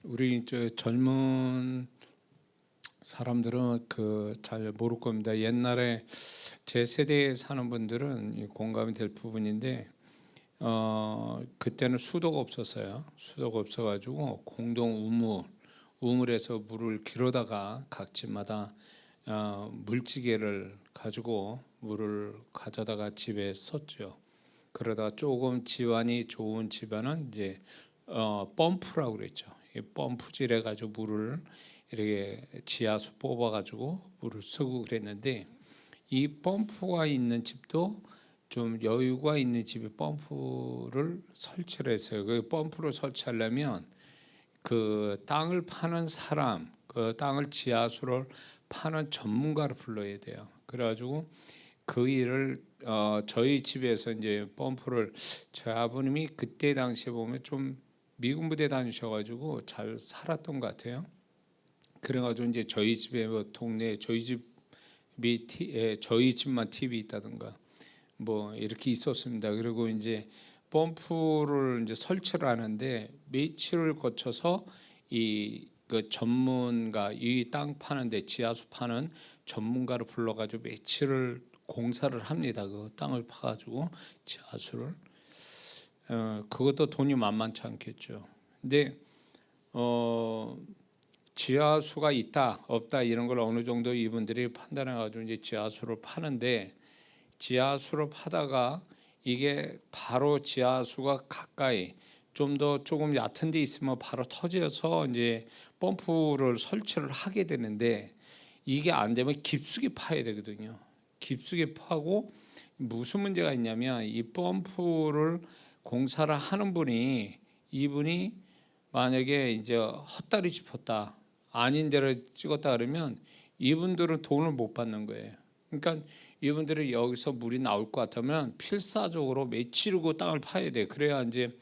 우리 젊은 사람들은 잘 모를 겁니다. 옛날에 제 세대에 사는 분들은 공감이 될 부분인데, 그때는 수도가 없었어요. 수도가 없어가지고 공동 우물에서 물을 기르다가 각 집마다 물지개를 가지고 물을 가져다가 집에 썼죠. 그러다 조금 집안이 좋은 집안은 이제 펌프라고 그랬죠. 이 펌프질 해가지고 물을 이렇게 지하수 뽑아가지고 물을 쓰고 그랬는데, 이 펌프가 있는 집도 좀 여유가 있는 집에 펌프를 설치를 했어요. 그 펌프를 설치하려면 그 땅을 파는 사람, 그 땅을 지하수를 파는 전문가를 불러야 돼요. 그래가지고 그 일을 저희 집에서 이제 펌프를, 저희 아버님이 그때 당시에 보면 좀 미군 부대 다니셔가지고 잘 살았던 것 같아요. 그래가지고 이제 저희 집에 뭐 동네 저희 집만 TV 있다든가 뭐 이렇게 있었습니다. 그리고 이제 펌프를 이제 설치를 하는데 며칠을 거쳐서 그 전문가, 이 땅 파는데 지하수 파는 전문가를 불러가지고 며칠을 공사를 합니다. 그 땅을 파가지고 지하수를. 그것도 돈이 만만치 않겠죠. 근데 지하수가 있다 없다 이런 걸 어느 정도 이분들이 판단해 가지고 이제 지하수를 파는데, 지하수를 파다가 이게 바로 지하수가 가까이 조금 얕은 데 있으면 바로 터져서 이제 펌프를 설치를 하게 되는데, 이게 안 되면 깊숙이 파야 되거든요. 깊숙이 파고 무슨 문제가 있냐면, 이 펌프를 공사를 하는 분이, 이분이 만약에 이제 헛다리 짚었다, 아닌 데를 찍었다 그러면 이분들은 돈을 못 받는 거예요. 그러니까 이분들이 여기서 물이 나올 것 같으면 필사적으로 며칠이고 땅을 파야 돼. 그래야 이제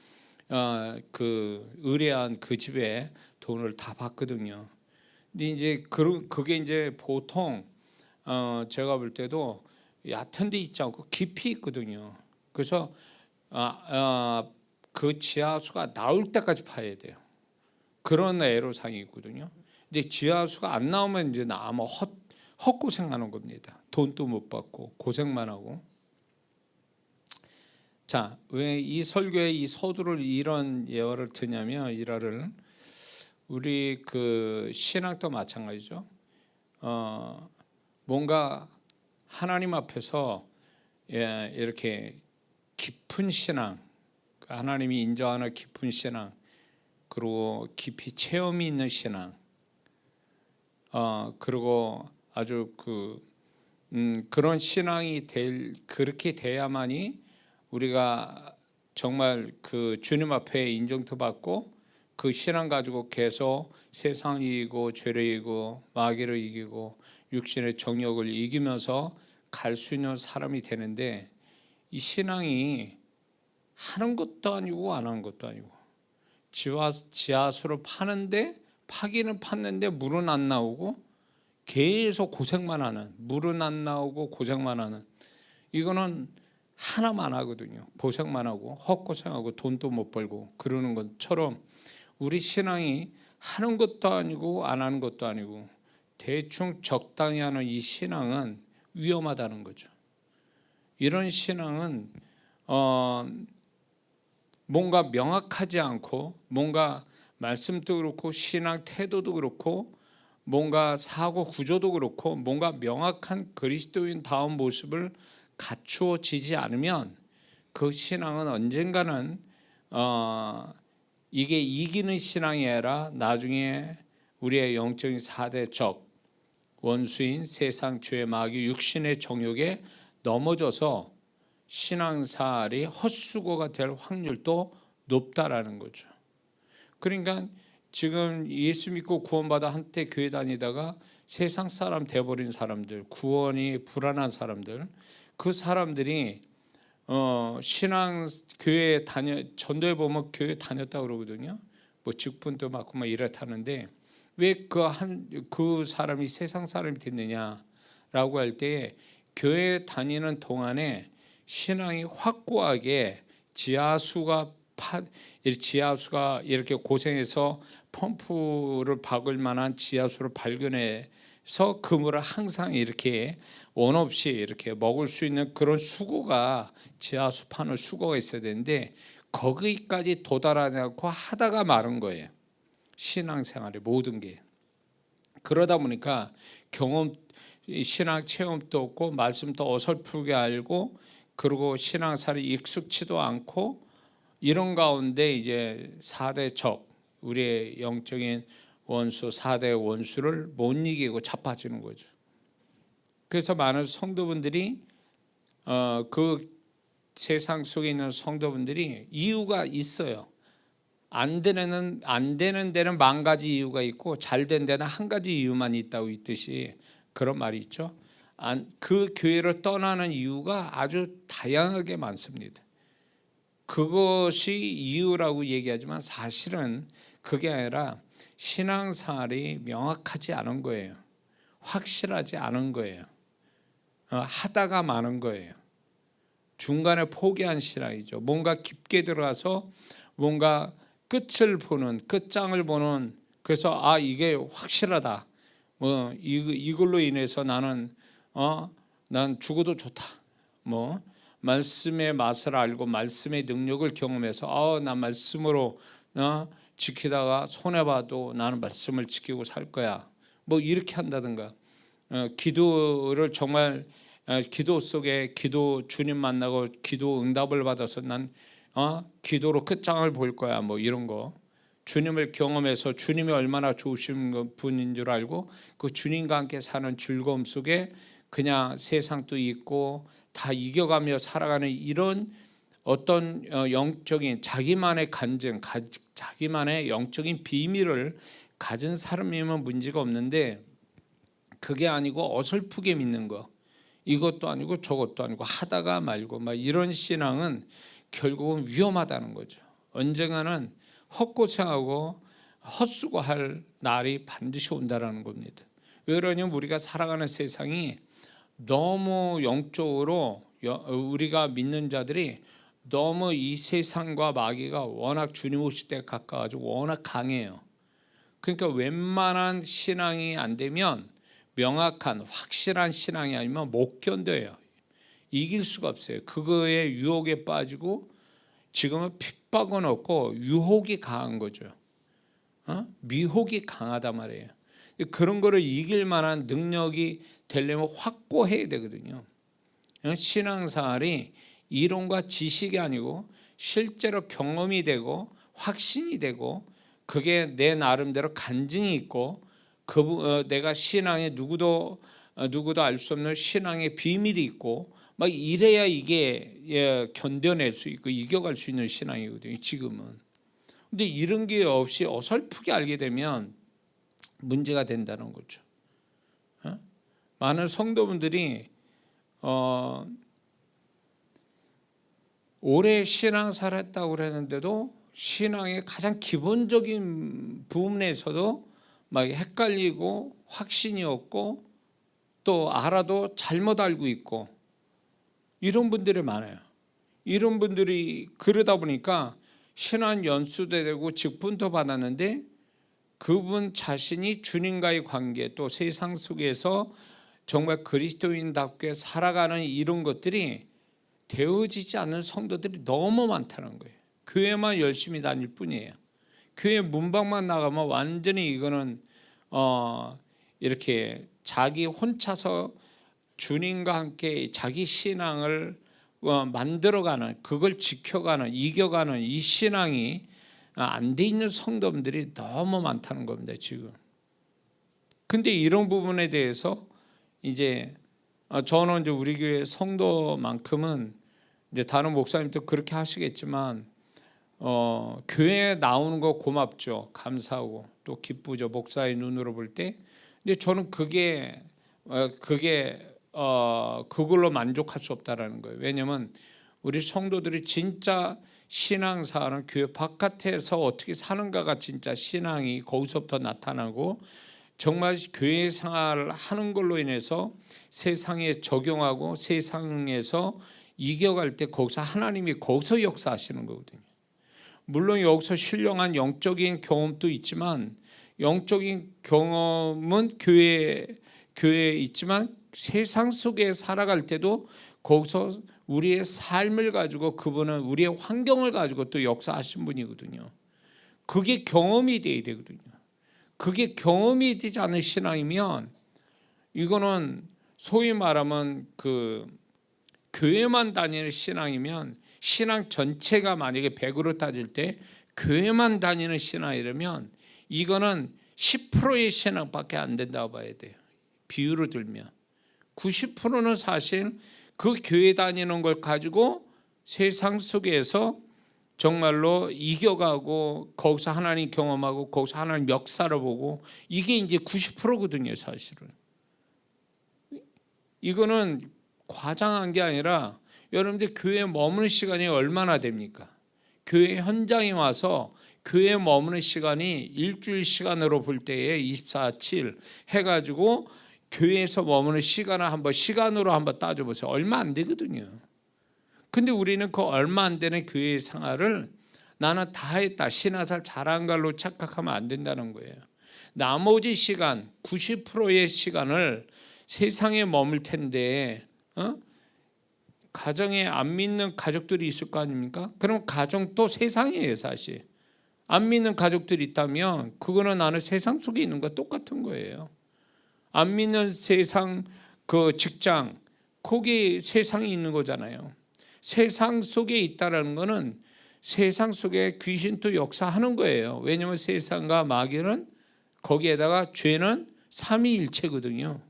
그 의뢰한 그 집에 돈을 다 받거든요. 근데 이제 그게 이제 보통 제가 볼 때도 얕은 데 있지 않고 깊이 있거든요. 그래서 그 지하수가 나올 때까지 파야 돼요. 그런 애로사항이 있거든요. 근데 지하수가 안 나오면 이제 아마 헛고생하는 겁니다. 돈도 못 받고 고생만 하고. 자, 왜 이 설교에 이 서두를 이런 예화를 드냐면, 일화를, 우리 그 신앙도 마찬가지죠. 뭔가 하나님 앞에서 이렇게 깊은 신앙, 하나님이 인정하는 깊은 신앙, 그리고 깊이 체험이 있는 신앙, 그리고 아주 그런 신앙이 그렇게 돼야만이 우리가 정말 그 주님 앞에 인정도 받고, 그 신앙 가지고 계속 세상을 이기고 죄를 이기고 마귀를 이기고 육신의 정욕을 이기면서 갈 수 있는 사람이 되는데, 이 신앙이 하는 것도 아니고 안 하는 것도 아니고, 지하수를 파기는 팠는데 물은 안 나오고 계속 고생만 하는, 물은 안 나오고 고생만 하는, 이거는 하나만 하거든요. 고생만 하고 헛고생하고 돈도 못 벌고 그러는 것처럼, 우리 신앙이 하는 것도 아니고 안 하는 것도 아니고 대충 적당히 하는 이 신앙은 위험하다는 거죠. 이런 신앙은 뭔가 명확하지 않고, 뭔가 말씀도 그렇고 신앙 태도도 그렇고 뭔가 사고 구조도 그렇고 뭔가 명확한 그리스도인 다운 모습을 갖추어지지 않으면, 그 신앙은 언젠가는 이게 이기는 신앙이 아니라 나중에 우리의 영적인 4대 적, 원수인 세상, 죄, 마귀, 육신의 정욕에 넘어져서 신앙생활이 헛수고가 될 확률도 높다라는 거죠. 그러니까 지금 예수 믿고 구원받아 한때 교회 다니다가 세상 사람 돼버린 사람들, 구원이 불안한 사람들, 그 사람들이 신앙 교회 전도에 보면 교회 다녔다 그러거든요. 뭐 직분도 맡고 막 이렇다는데, 왜 그 사람이 세상 사람이 됐느냐라고 할 때, 교회 다니는 동안에 신앙이 확고하게 지하수가 지하수가 이렇게 고생해서 펌프를 박을 만한 지하수를 발견해서 그 물을 항상 이렇게 원 없이 이렇게 먹을 수 있는 그런 수고가, 지하수 파는 수고가 있어야 되는데 거기까지 도달하지 않고 하다가 마른 거예요. 신앙생활의 모든 게. 그러다 보니까 신앙 체험도 없고 말씀도 어설프게 알고, 그리고 신앙생활이 익숙치도 않고, 이런 가운데 이제 4대 적, 우리의 영적인 원수, 4대 원수를 못 이기고 자빠지는 거죠. 그래서 많은 성도분들이 그 세상 속에 있는 성도분들이 이유가 있어요. 안 되는 데는 만 가지 이유가 있고 잘 된 데는 한 가지 이유만 있다고 있듯이, 그런 말이 있죠. 그 교회를 떠나는 이유가 아주 다양하게 많습니다. 그것이 이유라고 얘기하지만 사실은 그게 아니라 신앙생활이 명확하지 않은 거예요. 확실하지 않은 거예요. 하다가 마는 거예요. 중간에 포기한 신앙이죠. 뭔가 깊게 들어가서 뭔가 끝장을 보는, 그래서 이게 확실하다, 이걸로 인해서 난 죽어도 좋다, 말씀의 맛을 알고 말씀의 능력을 경험해서 나 말씀으로 지키다가 손해봐도 나는 말씀을 지키고 살 거야, 이렇게 한다든가, 기도를 정말 기도 속에 주님 만나고 기도 응답을 받아서 난 기도로 끝장을 볼 거야, 이런 거. 주님을 경험해서 주님이 얼마나 좋으신 분인 줄 알고 그 주님과 함께 사는 즐거움 속에 그냥 세상도 있고 다 이겨가며 살아가는 이런 어떤 영적인 자기만의 간증, 자기만의 영적인 비밀을 가진 사람이면 문제가 없는데, 그게 아니고 어설프게 믿는 거, 이것도 아니고 저것도 아니고 하다가 말고 이런 신앙은 결국은 위험하다는 거죠. 언젠가는 헛고생하고 헛수고할 날이 반드시 온다라는 겁니다. 왜 그러냐면 우리가 살아가는 세상이 너무 영적으로, 우리가 믿는 자들이 너무 이 세상과 마귀가 워낙 주님 오실 때 가까워가지고 워낙 강해요. 그러니까 웬만한 신앙이 안 되면, 명확한 확실한 신앙이 아니면 못 견뎌요. 이길 수가 없어요. 그거에 유혹에 빠지고, 지금은 핍박은 없고 유혹이 강한 거죠. 미혹이 강하단 말이에요. 그런 거를 이길 만한 능력이 되려면 확고해야 되거든요. 신앙생활이 이론과 지식이 아니고 실제로 경험이 되고 확신이 되고, 그게 내 나름대로 간증이 있고, 내가 신앙에 누구도 알 수 없는 신앙의 비밀이 있고, 이래야 이게 견뎌낼 수 있고 이겨갈 수 있는 신앙이거든요, 지금은. 근데 이런 게 없이 어설프게 알게 되면 문제가 된다는 거죠. 많은 성도분들이 오래 신앙생활 했다고 그랬는데도 신앙의 가장 기본적인 부분에서도 헷갈리고 확신이 없고, 또 알아도 잘못 알고 있고, 이런 분들이 많아요. 이런 분들이 그러다 보니까 신앙 연수도 되고 직분도 받았는데 그분 자신이 주님과의 관계, 또 세상 속에서 정말 그리스도인답게 살아가는 이런 것들이 되어지지 않는 성도들이 너무 많다는 거예요. 교회만 열심히 다닐 뿐이에요. 교회 문밖만 나가면 완전히 이거는 이렇게 자기 혼자서 주님과 함께 자기 신앙을 만들어가는, 그걸 지켜가는, 이겨가는 이 신앙이 안 돼 있는 성도들이 너무 많다는 겁니다, 지금. 근데 이런 부분에 대해서 이제 저는 이제 우리 교회 성도만큼은, 이제 다른 목사님도 그렇게 하시겠지만, 교회에 나오는 거 고맙죠. 감사하고 또 기쁘죠. 목사의 눈으로 볼 때. 근데 저는 그걸로 만족할 수 없다라는 거예요. 왜냐하면 우리 성도들이 진짜 신앙생활은 교회 바깥에서 어떻게 사는가가 진짜 신앙이 거기서부터 나타나고, 정말 교회 생활을 하는 걸로 인해서 세상에 적용하고 세상에서 이겨갈 때 거기서 하나님이 거기서 역사하시는 거거든요. 물론 여기서 신령한 영적인 경험도 있지만 영적인 경험은 교회에 있지만 세상 속에 살아갈 때도 거기서 우리의 삶을 가지고 그분은 우리의 환경을 가지고 또 역사하신 분이거든요. 그게 경험이 돼야 되거든요. 그게 경험이 되지 않은 신앙이면 이거는 소위 말하면 그 교회만 다니는 신앙이면 신앙 전체가 만약에 100으로 따질 때 교회만 다니는 신앙이라면 이거는 10%의 신앙밖에 안 된다고 봐야 돼요. 비유로 들면 90%는 사실 그 교회 다니는 걸 가지고 세상 속에서 정말로 이겨가고 거기서 하나님 경험하고 거기서 하나님 역사를 보고 이게 이제 90%거든요 사실은. 이거는 과장한 게 아니라 여러분들 교회에 머무는 시간이 얼마나 됩니까? 교회 현장에 와서 교회에 머무는 시간이 일주일 시간으로 볼 때에 24/7 해가지고 교회에서 머무는 시간을 한번 시간으로 한번 따져보세요. 얼마 안 되거든요. 근데 우리는 그 얼마 안 되는 교회의 생활을 나는 다 했다, 신앙생활 잘한 걸로 착각하면 안 된다는 거예요. 나머지 시간 90%의 시간을 세상에 머물 텐데 가정에 안 믿는 가족들이 있을 거 아닙니까? 그럼 가정도 세상이에요 사실. 안 믿는 가족들이 있다면 그거는 나는 세상 속에 있는 거 똑같은 거예요. 안 믿는 세상 그 직장 거기 세상이 있는 거잖아요. 세상 속에 있다라는 거는 세상 속에 귀신도 역사하는 거예요. 왜냐하면 세상과 마귀는 거기에다가 죄는 삼위일체거든요.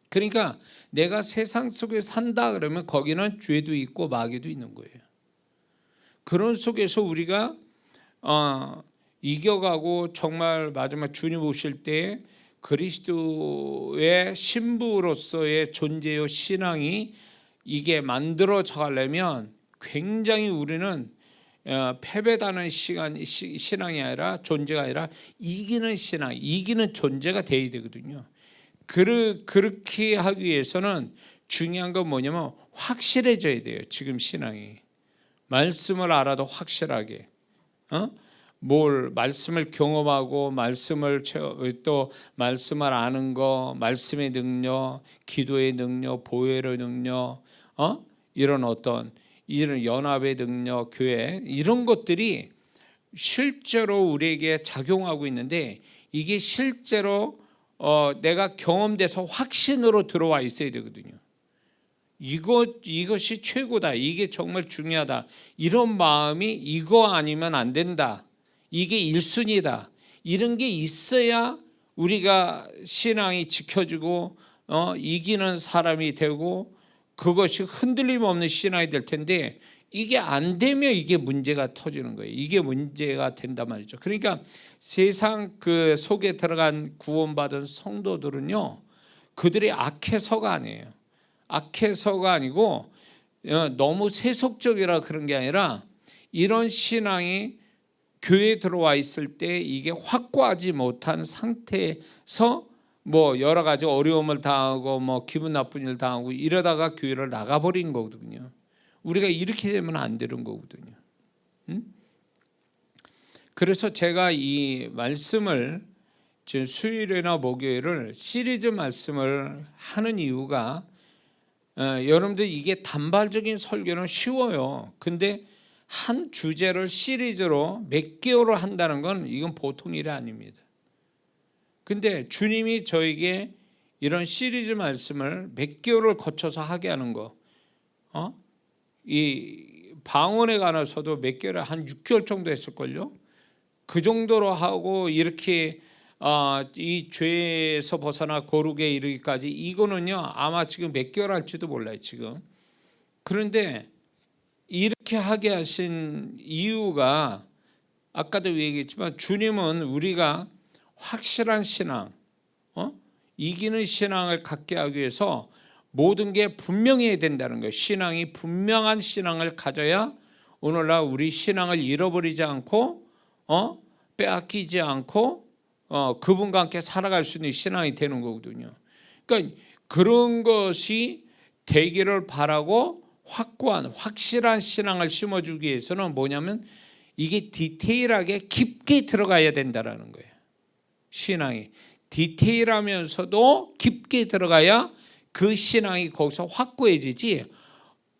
그러니까 내가 세상 속에 산다 그러면 거기는 죄도 있고 마귀도 있는 거예요. 그런 속에서 우리가 이겨가고 정말 마지막 주님 오실 때 그리스도의 신부로서의 존재요 신앙이 이게 만들어져 가려면 굉장히 우리는 패배하는 신앙이 아니라 존재가 아니라 이기는 신앙, 이기는 존재가 돼야 되거든요. 그렇게 하기 위해서는 중요한 건 뭐냐면 확실해져야 돼요. 지금 신앙이 말씀을 알아도 확실하게 뭘 말씀을 경험하고 말씀을 또 말씀을 아는 거, 말씀의 능력, 기도의 능력, 보혈의 능력, 이런 어떤 이런 연합의 능력, 교회 이런 것들이 실제로 우리에게 작용하고 있는데 이게 실제로 내가 경험돼서 확신으로 들어와 있어야 되거든요. 이것이 최고다. 이게 정말 중요하다. 이런 마음이 이거 아니면 안 된다. 이게 1순위다. 이런 게 있어야 우리가 신앙이 지켜지고 이기는 사람이 되고 그것이 흔들림 없는 신앙이 될 텐데 이게 안 되면 이게 문제가 터지는 거예요. 이게 문제가 된단 말이죠. 그러니까 세상 그 속에 들어간 구원받은 성도들은요, 그들이 악해서가 아니에요. 악해서가 아니고 너무 세속적이라 그런 게 아니라 이런 신앙이 교회에 들어와 있을 때 이게 확고하지 못한 상태에서 뭐 여러 가지 어려움을 당하고 뭐 기분 나쁜 일 당하고 이러다가 교회를 나가버린 거거든요. 우리가 이렇게 되면 안 되는 거거든요. 그래서 제가 이 말씀을 지금 수요일이나 목요일을 시리즈 말씀을 하는 이유가 여러분들 이게 단발적인 설교는 쉬워요. 근데 한 주제를 시리즈로 몇 개월을 한다는 건 이건 보통 일이 아닙니다. 근데 주님이 저에게 이런 시리즈 말씀을 몇 개월을 거쳐서 하게 하는 거, 이 방언에 관해서도 몇 개월, 한 6개월 정도 했을걸요. 그 정도로 하고 이렇게 이 죄에서 벗어나 거룩에 이르기까지 이거는요 아마 지금 몇 개월 할지도 몰라요 지금. 그런데 이렇게 하게 하신 이유가 아까도 얘기했지만 주님은 우리가 확실한 신앙, 이기는 신앙을 갖게 하기 위해서 모든 게 분명해야 된다는 거예요. 신앙이 분명한 신앙을 가져야 오늘날 우리 신앙을 잃어버리지 않고 빼앗기지 않고 그분과 함께 살아갈 수 있는 신앙이 되는 거거든요. 그러니까 그런 것이 되기를 바라고 확고한 확실한 신앙을 심어주기 위해서는 뭐냐면 이게 디테일하게 깊게 들어가야 된다라는 거예요. 신앙이 디테일하면서도 깊게 들어가야 그 신앙이 거기서 확고해지지,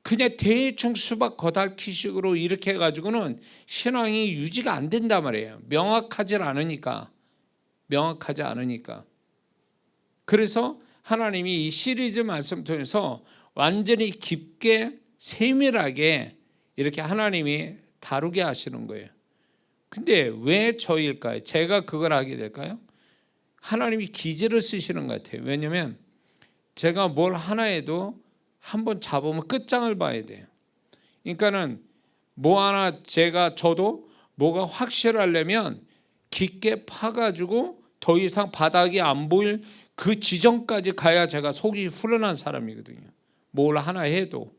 그냥 대충 수박 겉핥기식으로 이렇게 해가지고는 신앙이 유지가 안 된단 말이에요. 명확하지 않으니까. 그래서 하나님이 이 시리즈 말씀 통해서 완전히 깊게 세밀하게 이렇게 하나님이 다루게 하시는 거예요. 근데 왜 저일까요? 제가 그걸 하게 될까요? 하나님이 기질을 쓰시는 것 같아요. 왜냐하면 제가 뭘 하나 해도 한번 잡으면 끝장을 봐야 돼요. 그러니까는 뭐 하나 저도 뭐가 확실하려면 깊게 파가지고 더 이상 바닥이 안 보일 그 지점까지 가야 제가 속이 후련한 사람이거든요. 뭘 하나 해도.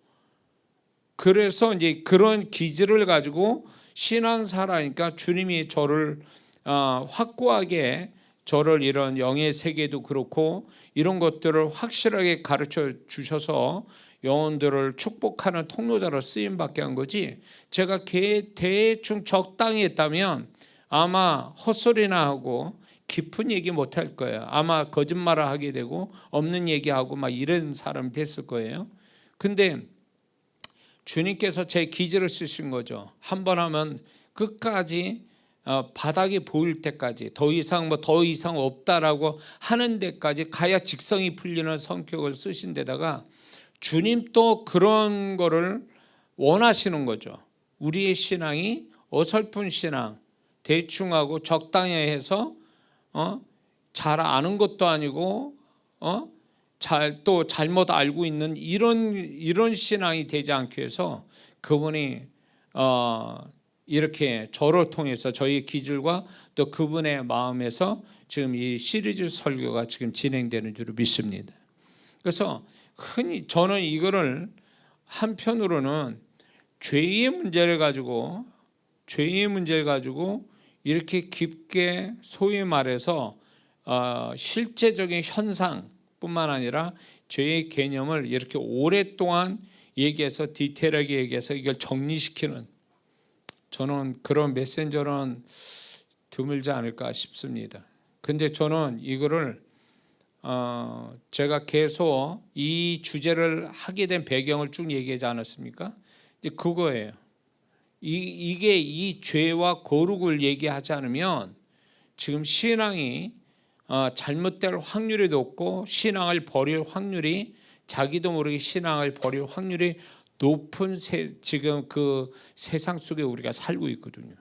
그래서 이제 그런 기질을 가지고 신앙사라니까 주님이 저를 확고하게 저를 이런 영의 세계도 그렇고 이런 것들을 확실하게 가르쳐 주셔서 영혼들을 축복하는 통로자로 쓰임받게 한 거지, 제가 대충 적당히 했다면 아마 헛소리나 하고 깊은 얘기 못할 거예요. 아마 거짓말을 하게 되고 없는 얘기하고 막 이런 사람이 됐을 거예요. 근데 주님께서 제 기질을 쓰신 거죠. 한 번 하면 끝까지 바닥이 보일 때까지 더 이상 없다라고 하는 데까지 가야 직성이 풀리는 성격을 쓰신 데다가 주님 또 그런 거를 원하시는 거죠. 우리의 신앙이 어설픈 신앙, 대충하고 적당히 해서 잘 아는 것도 아니고 또 잘못 알고 있는 이런 신앙이 되지 않기 위해서 그분이 이렇게 저를 통해서 저희 기질과 또 그분의 마음에서 지금 이 시리즈 설교가 지금 진행되는 줄 믿습니다. 그래서 흔히 저는 이거를 한편으로는 죄의 문제를 가지고 이렇게 깊게 소위 말해서 실제적인 현상뿐만 아니라 죄의 개념을 이렇게 오랫동안 얘기해서 디테일하게 얘기해서 이걸 정리시키는, 저는 그런 메신저는 드물지 않을까 싶습니다. 근데 저는 이거를 제가 계속 이 주제를 하게 된 배경을 쭉 얘기하지 않았습니까? 이제 그거예요. 이게 이 죄와 거룩을 얘기하지 않으면 지금 신앙이 잘못될 확률이 높고 신앙을 버릴 확률이, 자기도 모르게 신앙을 버릴 확률이 높은 지금 그 세상 속에 우리가 살고 있거든요.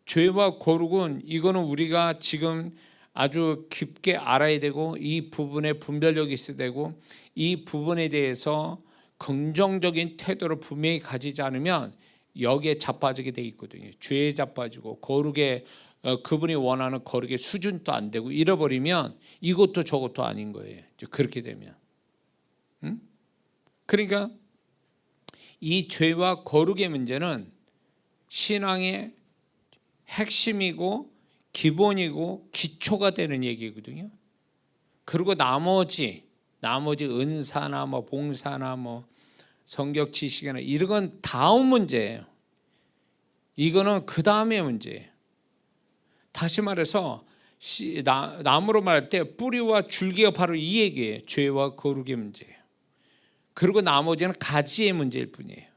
죄와 거룩은 이거는 우리가 지금 아주 깊게 알아야 되고 이 부분에 분별력이 있어야 되고 이 부분에 대해서 긍정적인 태도를 분명히 가지지 않으면 여기에 자빠지게 돼 있거든요. 죄에 자빠지고 거룩에 그분이 원하는 거룩의 수준도 안 되고 잃어버리면 이것도 저것도 아닌 거예요. 그렇게 되면. 그러니까 이 죄와 거룩의 문제는 신앙의 핵심이고 기본이고 기초가 되는 얘기거든요. 그리고 나머지 은사나 뭐 봉사나 뭐 성경 지식이나 이런 건 다음 문제예요. 이거는 그 다음의 문제예요. 다시 말해서 나무로 말할 때 뿌리와 줄기가 바로 이 얘기예요. 죄와 거룩의 문제예요. 그리고 나머지는 가지의 문제일 뿐이에요.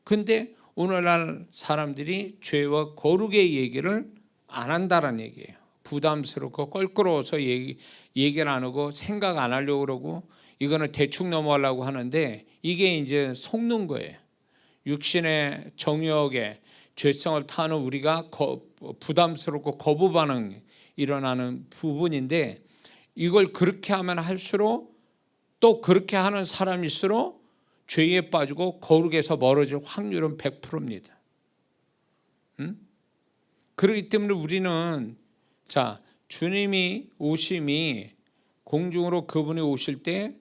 근데 오늘날 사람들이 죄와 거룩의 얘기를 안 한다는 얘기예요. 부담스럽고 껄끄러워서 얘기를 안 하고 생각 안 하려고 그러고 이거는 대충 넘어가려고 하는데 이게 이제 속는 거예요. 육신의 정욕에 죄성을 타는 우리가 부담스럽고 거부 반응이 일어나는 부분인데, 이걸 그렇게 하면 할수록 또 그렇게 하는 사람일수록 죄에 빠지고 거룩에서 멀어질 확률은 100%입니다. 그렇기 때문에 우리는 주님이 오심이 공중으로 그분이 오실 때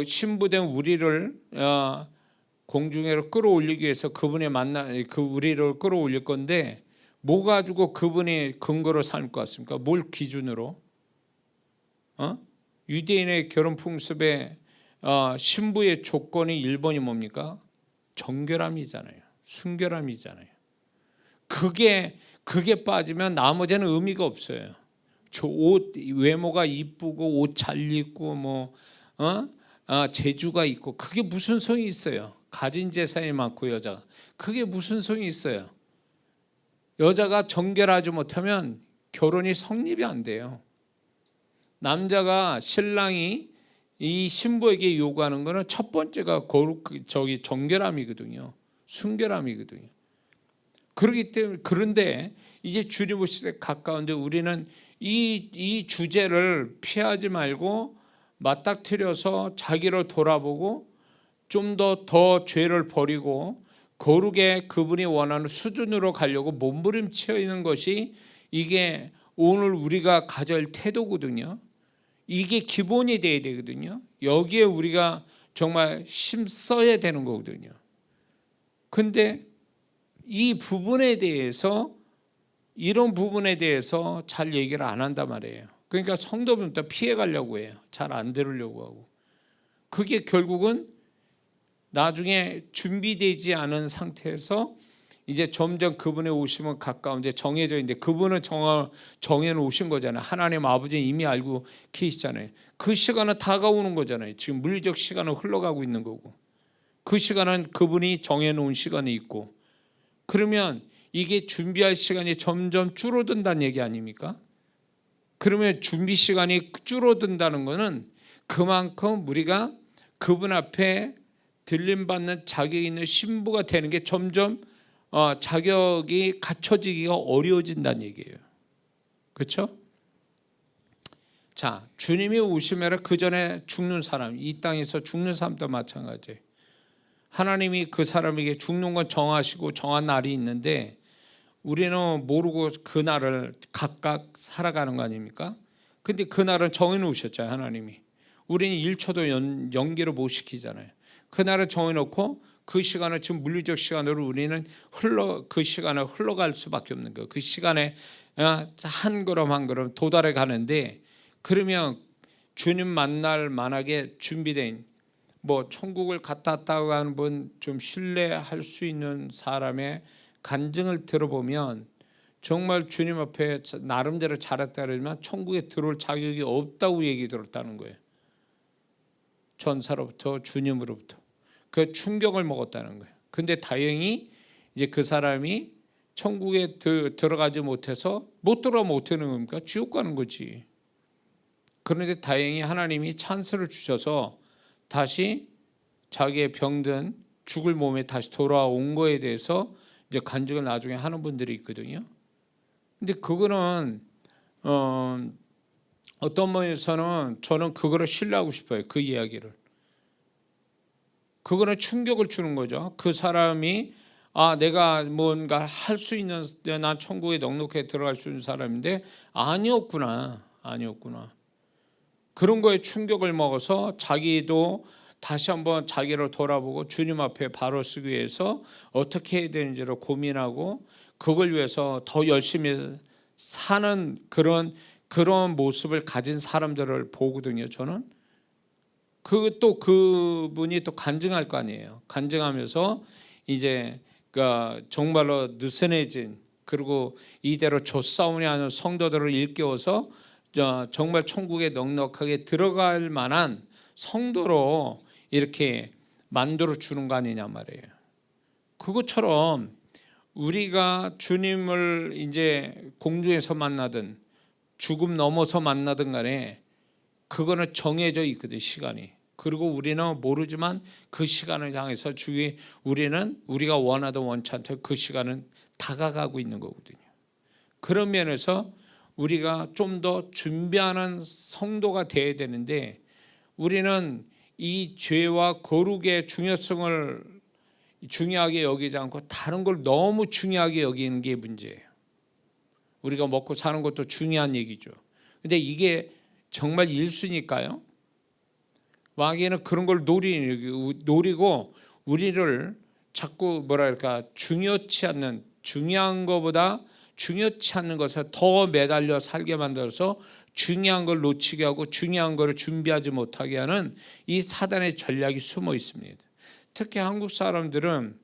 신부된 우리를 공중으로 끌어올리기 위해서 그 우리를 끌어올릴 건데, 뭐 가지고 그분이 근거로 삼을 것 같습니까? 뭘 기준으로? 유대인의 결혼 풍습에 신부의 조건이 1번이 뭡니까? 정결함이잖아요. 순결함이잖아요. 그게 빠지면 나머지는 의미가 없어요. 저 옷 외모가 이쁘고 옷 잘 입고 재주가 있고 그게 무슨 소용이 있어요? 가진 재산이 많고 여자가 그게 무슨 소용이 있어요? 여자가 정결하지 못하면 결혼이 성립이 안 돼요. 남자가 신랑이 이 신부에게 요구하는 거는 첫 번째가 정결함이거든요. 순결함이거든요. 그렇기 때문에 그런데 이제 주님 오실 때 가까운데 우리는 이 주제를 피하지 말고 맞닥뜨려서 자기를 돌아보고 좀 더 죄를 버리고 거룩에 그분이 원하는 수준으로 가려고 몸부림치어 있는 것이 이게 오늘 우리가 가질 태도거든요. 이게 기본이 돼야 되거든요. 여기에 우리가 정말 힘써야 되는 거거든요. 근데 이 부분에 대해서 이런 부분에 대해서 잘 얘기를 안 한단 말이에요. 그러니까 성도분들 피해 가려고 해요. 잘 안 들으려고 하고. 그게 결국은 나중에 준비되지 않은 상태에서 이제 점점 그분의 오심은 가까운데 정해져 있는데 그분은 정해 놓으신 거잖아요. 하나님 아버지는 이미 알고 계시잖아요. 그 시간은 다가오는 거잖아요. 지금 물리적 시간은 흘러가고 있는 거고 그 시간은 그분이 정해 놓은 시간이 있고 그러면 이게 준비할 시간이 점점 줄어든다는 얘기 아닙니까? 그러면 준비 시간이 줄어든다는 것은 그만큼 우리가 그분 앞에 들림받는 자격이 있는 신부가 되는 게 점점 자격이 갖춰지기가 어려워진다는 얘기예요. 그렇죠? 자, 주님이 오시면 그 전에 죽는 사람, 이 땅에서 죽는 사람도 마찬가지예요. 하나님이 그 사람에게 죽는 건 정하시고 정한 날이 있는데 우리는 모르고 그 날을 각각 살아가는 거 아닙니까? 근데 그 날은 정해 놓으셨잖아요, 하나님이. 우리는 1초도 연기를 못 시키잖아요. 그 날을 정해 놓고 그 시간을 지금 물리적 시간으로 우리는 그 시간을 흘러갈 수밖에 없는 거예요. 그 시간에 한 걸음 한 걸음 도달해 가는데 그러면 주님 만날 만하게 준비된 천국을 갔다 왔다고 하는 분 좀 신뢰할 수 있는 사람의 간증을 들어보면 정말 주님 앞에 나름대로 잘했다 그러면 천국에 들어올 자격이 없다고 얘기 들었다는 거예요. 전사로부터 주님으로부터 그 충격을 먹었다는 거예요. 근데 다행히 이제 그 사람이 천국에 들어가지 못해서 못 들어가면 어떻게 되는 겁니까? 지옥 가는 거지. 그런데 다행히 하나님이 찬스를 주셔서 다시 자기의 병든 죽을 몸에 다시 돌아온 거에 대해서 이제 간증을 나중에 하는 분들이 있거든요. 근데 그거는 어떤 면에서는 저는 그거를 신뢰하고 싶어요. 그 이야기를. 그거는 충격을 주는 거죠. 그 사람이 내가 뭔가 할 수 있는 난 천국에 넉넉하게 들어갈 수 있는 사람인데 아니었구나. 그런 거에 충격을 먹어서 자기도 다시 한번 자기를 돌아보고 주님 앞에 바로 서기 위해서 어떻게 해야 되는지를 고민하고 그걸 위해서 더 열심히 사는 그런 모습을 가진 사람들을 보거든요. 저는 그분이 또 간증할 거 아니에요. 간증하면서 이제 정말로 느슨해진 그리고 이대로 조싸움이 하는 성도들을 일깨워서 정말 천국에 넉넉하게 들어갈 만한 성도로 이렇게 만들어 주는 거 아니냐 말이에요. 그것처럼 우리가 주님을 이제 공중에서 만나든 죽음 넘어서 만나든 간에 그거는 정해져 있거든, 시간이. 그리고 우리는 모르지만 그 시간을 향해서 우리는 우리가 원하든 원치 않든 그 시간은 다가가고 있는 거거든요. 그런 면에서 우리가 좀 더 준비하는 성도가 돼야 되는데 우리는 이 죄와 거룩의 중요성을 중요하게 여기지 않고 다른 걸 너무 중요하게 여기는 게 문제예요. 우리가 먹고 사는 것도 중요한 얘기죠. 근데 이게 정말 일수니까요. 마귀는 그런 걸 노리고 우리를 자꾸 중요치 않는 중요한 것보다 중요치 않는 것에 더 매달려 살게 만들어서 중요한 걸 놓치게 하고 중요한 걸 준비하지 못하게 하는 이 사단의 전략이 숨어 있습니다. 특히 한국 사람들은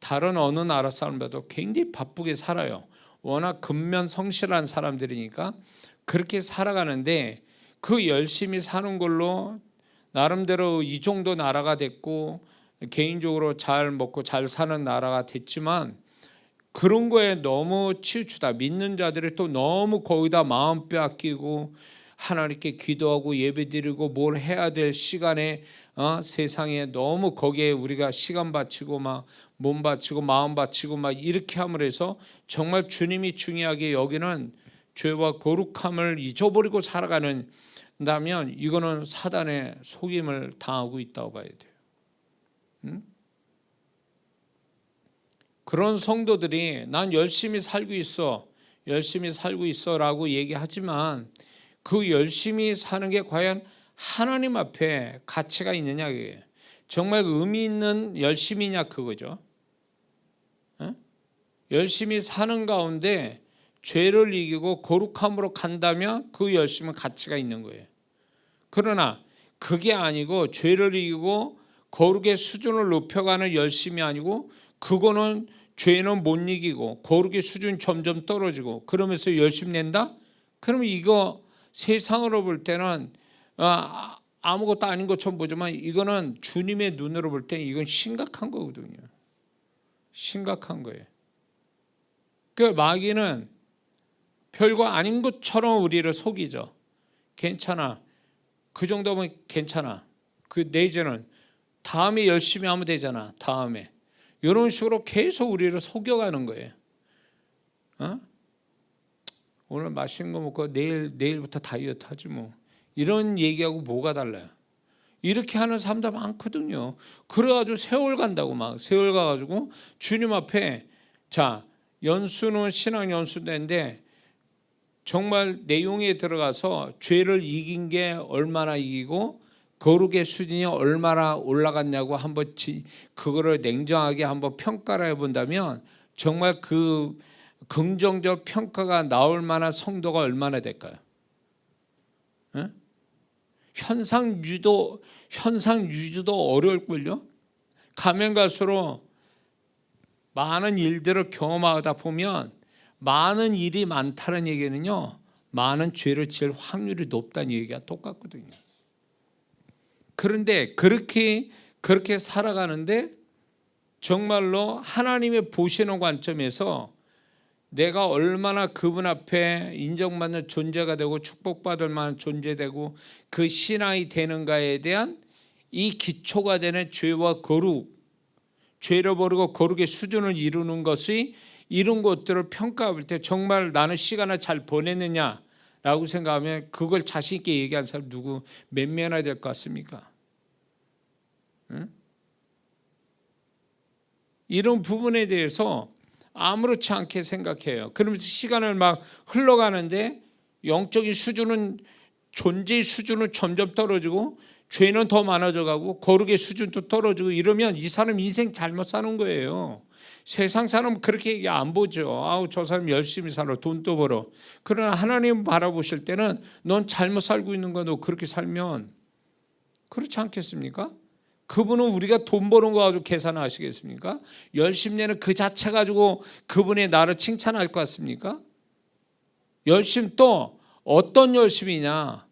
다른 어느 나라 사람들도 굉장히 바쁘게 살아요. 워낙 근면성실한 사람들이니까 그렇게 살아가는데 그 열심히 사는 걸로 나름대로 이 정도 나라가 됐고 개인적으로 잘 먹고 잘 사는 나라가 됐지만 그런 거에 너무 치우치다. 믿는 자들이 또 너무 거기다 마음 빼앗기고 하나님께 기도하고 예배드리고 뭘 해야 될 시간에 세상에 너무 거기에 우리가 시간 바치고 막 몸 바치고 마음 바치고 막 이렇게 함으로 해서 정말 주님이 중요하게 여기는 죄와 거룩함을 잊어버리고 살아가는 다면 이거는 사단의 속임을 당하고 있다고 봐야 돼요. 그런 성도들이 난 열심히 살고 있어 라고 얘기하지만 그 열심히 사는 게 과연 하나님 앞에 가치가 있느냐, 그게 정말 의미 있는 열심이냐 그거죠. 열심히 사는 가운데 죄를 이기고 거룩함으로 간다면 그 열심은 가치가 있는 거예요. 그러나 그게 아니고 죄를 이기고 거룩의 수준을 높여가는 열심이 아니고 그거는 죄는 못 이기고 거룩의 수준이 점점 떨어지고 그러면서 열심 낸다? 그러면 이거 세상으로 볼 때는 아무것도 아닌 것처럼 보지만 이거는 주님의 눈으로 볼 때 이건 심각한 거거든요. 심각한 거예요. 그 마귀는 별거 아닌 것처럼 우리를 속이죠. 괜찮아. 그 정도면 괜찮아. 그 내지는 다음에 열심히 하면 되잖아. 다음에. 이런 식으로 계속 우리를 속여가는 거예요. 오늘 맛있는 거 먹고 내일부터 다이어트 하지 뭐. 이런 얘기하고 뭐가 달라요? 이렇게 하는 사람들 많거든요. 그래가지고 세월 간다고 막 세월 가가지고 주님 앞에 자 연수는 신앙 연수인데 정말 내용에 들어가서 죄를 이긴 게 얼마나 이기고 거룩의 수준이 얼마나 올라갔냐고 한번 그거를 냉정하게 한번 평가를 해본다면 정말 그 긍정적 평가가 나올 만한 성도가 얼마나 될까요? 현상 유지도 어려울걸요? 가면 갈수록 많은 일들을 경험하다 보면 많은 일이 많다는 얘기는요, 많은 죄를 지을 확률이 높다는 얘기가 똑같거든요. 그런데 그렇게 살아가는데 정말로 하나님의 보시는 관점에서 내가 얼마나 그분 앞에 인정받는 존재가 되고 축복받을 만한 존재되고 그 신앙이 되는가에 대한 이 기초가 되는 죄와 거룩, 죄를 버리고 거룩의 수준을 이루는 것이 이런 것들을 평가할 때 정말 나는 시간을 잘 보냈느냐라고 생각하면 그걸 자신 있게 얘기하는 사람 누구 몇 명이나 될 것 같습니까? 이런 부분에 대해서 아무렇지 않게 생각해요. 그러면서 시간을 막 흘러가는데 영적인 수준은 존재의 수준은 점점 떨어지고 죄는 더 많아져가고 거룩의 수준도 떨어지고 이러면 이 사람 인생 잘못 사는 거예요. 세상 사람은 그렇게 얘기 안 보죠. 아우 저 사람 열심히 살아 돈도 벌어. 그러나 하나님 바라보실 때는 넌 잘못 살고 있는 거 너 그렇게 살면 그렇지 않겠습니까? 그분은 우리가 돈 버는 거 가지고 계산하시겠습니까? 열심 내는 그 자체 가지고 그분의 나를 칭찬할 것 같습니까? 열심 또 어떤 열심이냐?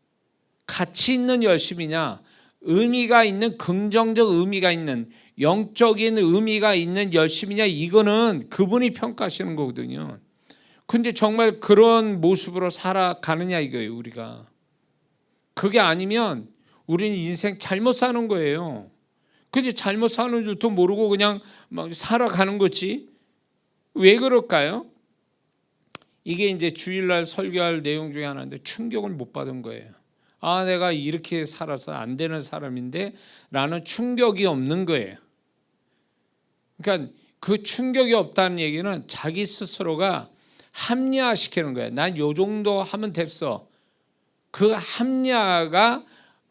가치 있는 열심이냐? 의미가 있는 긍정적 의미가 있는 영적인 의미가 있는 열심이냐? 이거는 그분이 평가하시는 거거든요. 근데 정말 그런 모습으로 살아가느냐 이거예요, 우리가. 그게 아니면 우리는 인생 잘못 사는 거예요. 근데 잘못 사는 줄도 모르고 그냥 막 살아가는 거지. 왜 그럴까요? 이게 이제 주일날 설교할 내용 중에 하나인데 충격을 못 받은 거예요. 아, 내가 이렇게 살아서 안 되는 사람인데 라는 충격이 없는 거예요. 그러니까 그 충격이 없다는 얘기는 자기 스스로가 합리화시키는 거예요. 난 요 정도 하면 됐어. 그 합리화가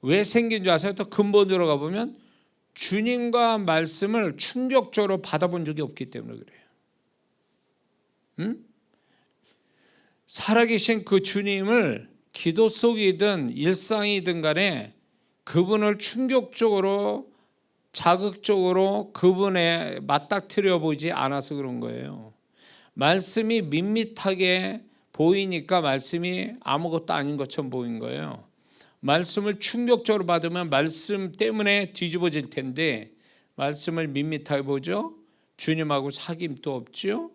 왜 생긴 줄 아세요? 또 근본으로 가보면 주님과 말씀을 충격적으로 받아본 적이 없기 때문에 그래요. 살아계신 그 주님을 기도 속이든 일상이든 간에 그분을 충격적으로 자극적으로 그분에 맞닥뜨려 보지 않아서 그런 거예요. 말씀이 밋밋하게 보이니까 말씀이 아무것도 아닌 것처럼 보인 거예요. 말씀을 충격적으로 받으면 말씀 때문에 뒤집어질 텐데 말씀을 밋밋하게 보죠. 주님하고 사귐도 없죠.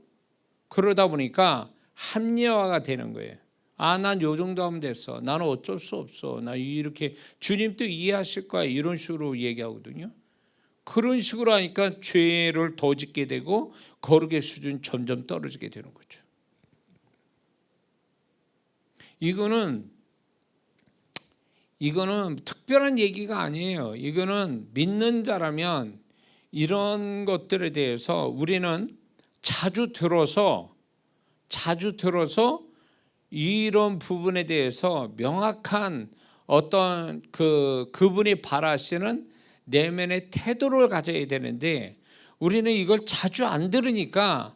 그러다 보니까 합리화가 되는 거예요. 아, 난 요 정도 하면 됐어. 나는 어쩔 수 없어. 나 이렇게 주님도 이해하실 거야. 이런 식으로 얘기하거든요. 그런 식으로 하니까 죄를 더 짓게 되고 거룩의 수준 점점 떨어지게 되는 거죠. 이거는 특별한 얘기가 아니에요. 이거는 믿는 자라면 이런 것들에 대해서 우리는 자주 들어서 이런 부분에 대해서 명확한 어떤 그분이 바라시는 내면의 태도를 가져야 되는데 우리는 이걸 자주 안 들으니까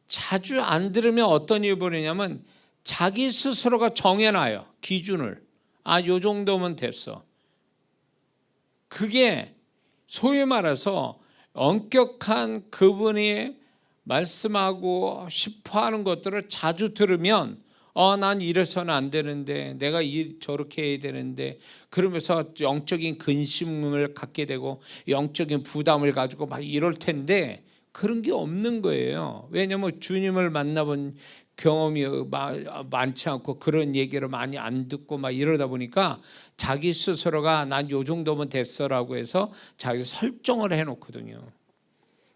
자주 안 들으면 어떤 일이 벌어지냐면 자기 스스로가 정해놔요. 기준을. 아, 요 정도면 됐어. 그게 소위 말해서 엄격한 그분이 말씀하고 싶어하는 것들을 자주 들으면 난 이래서는 안 되는데 내가 저렇게 해야 되는데 그러면서 영적인 근심을 갖게 되고 영적인 부담을 가지고 막 이럴 텐데 그런 게 없는 거예요. 왜냐하면 주님을 만나본 경험이 많지 않고 그런 얘기를 많이 안 듣고 막 이러다 보니까 자기 스스로가 난 요 정도면 됐어라고 해서 자기 설정을 해놓거든요.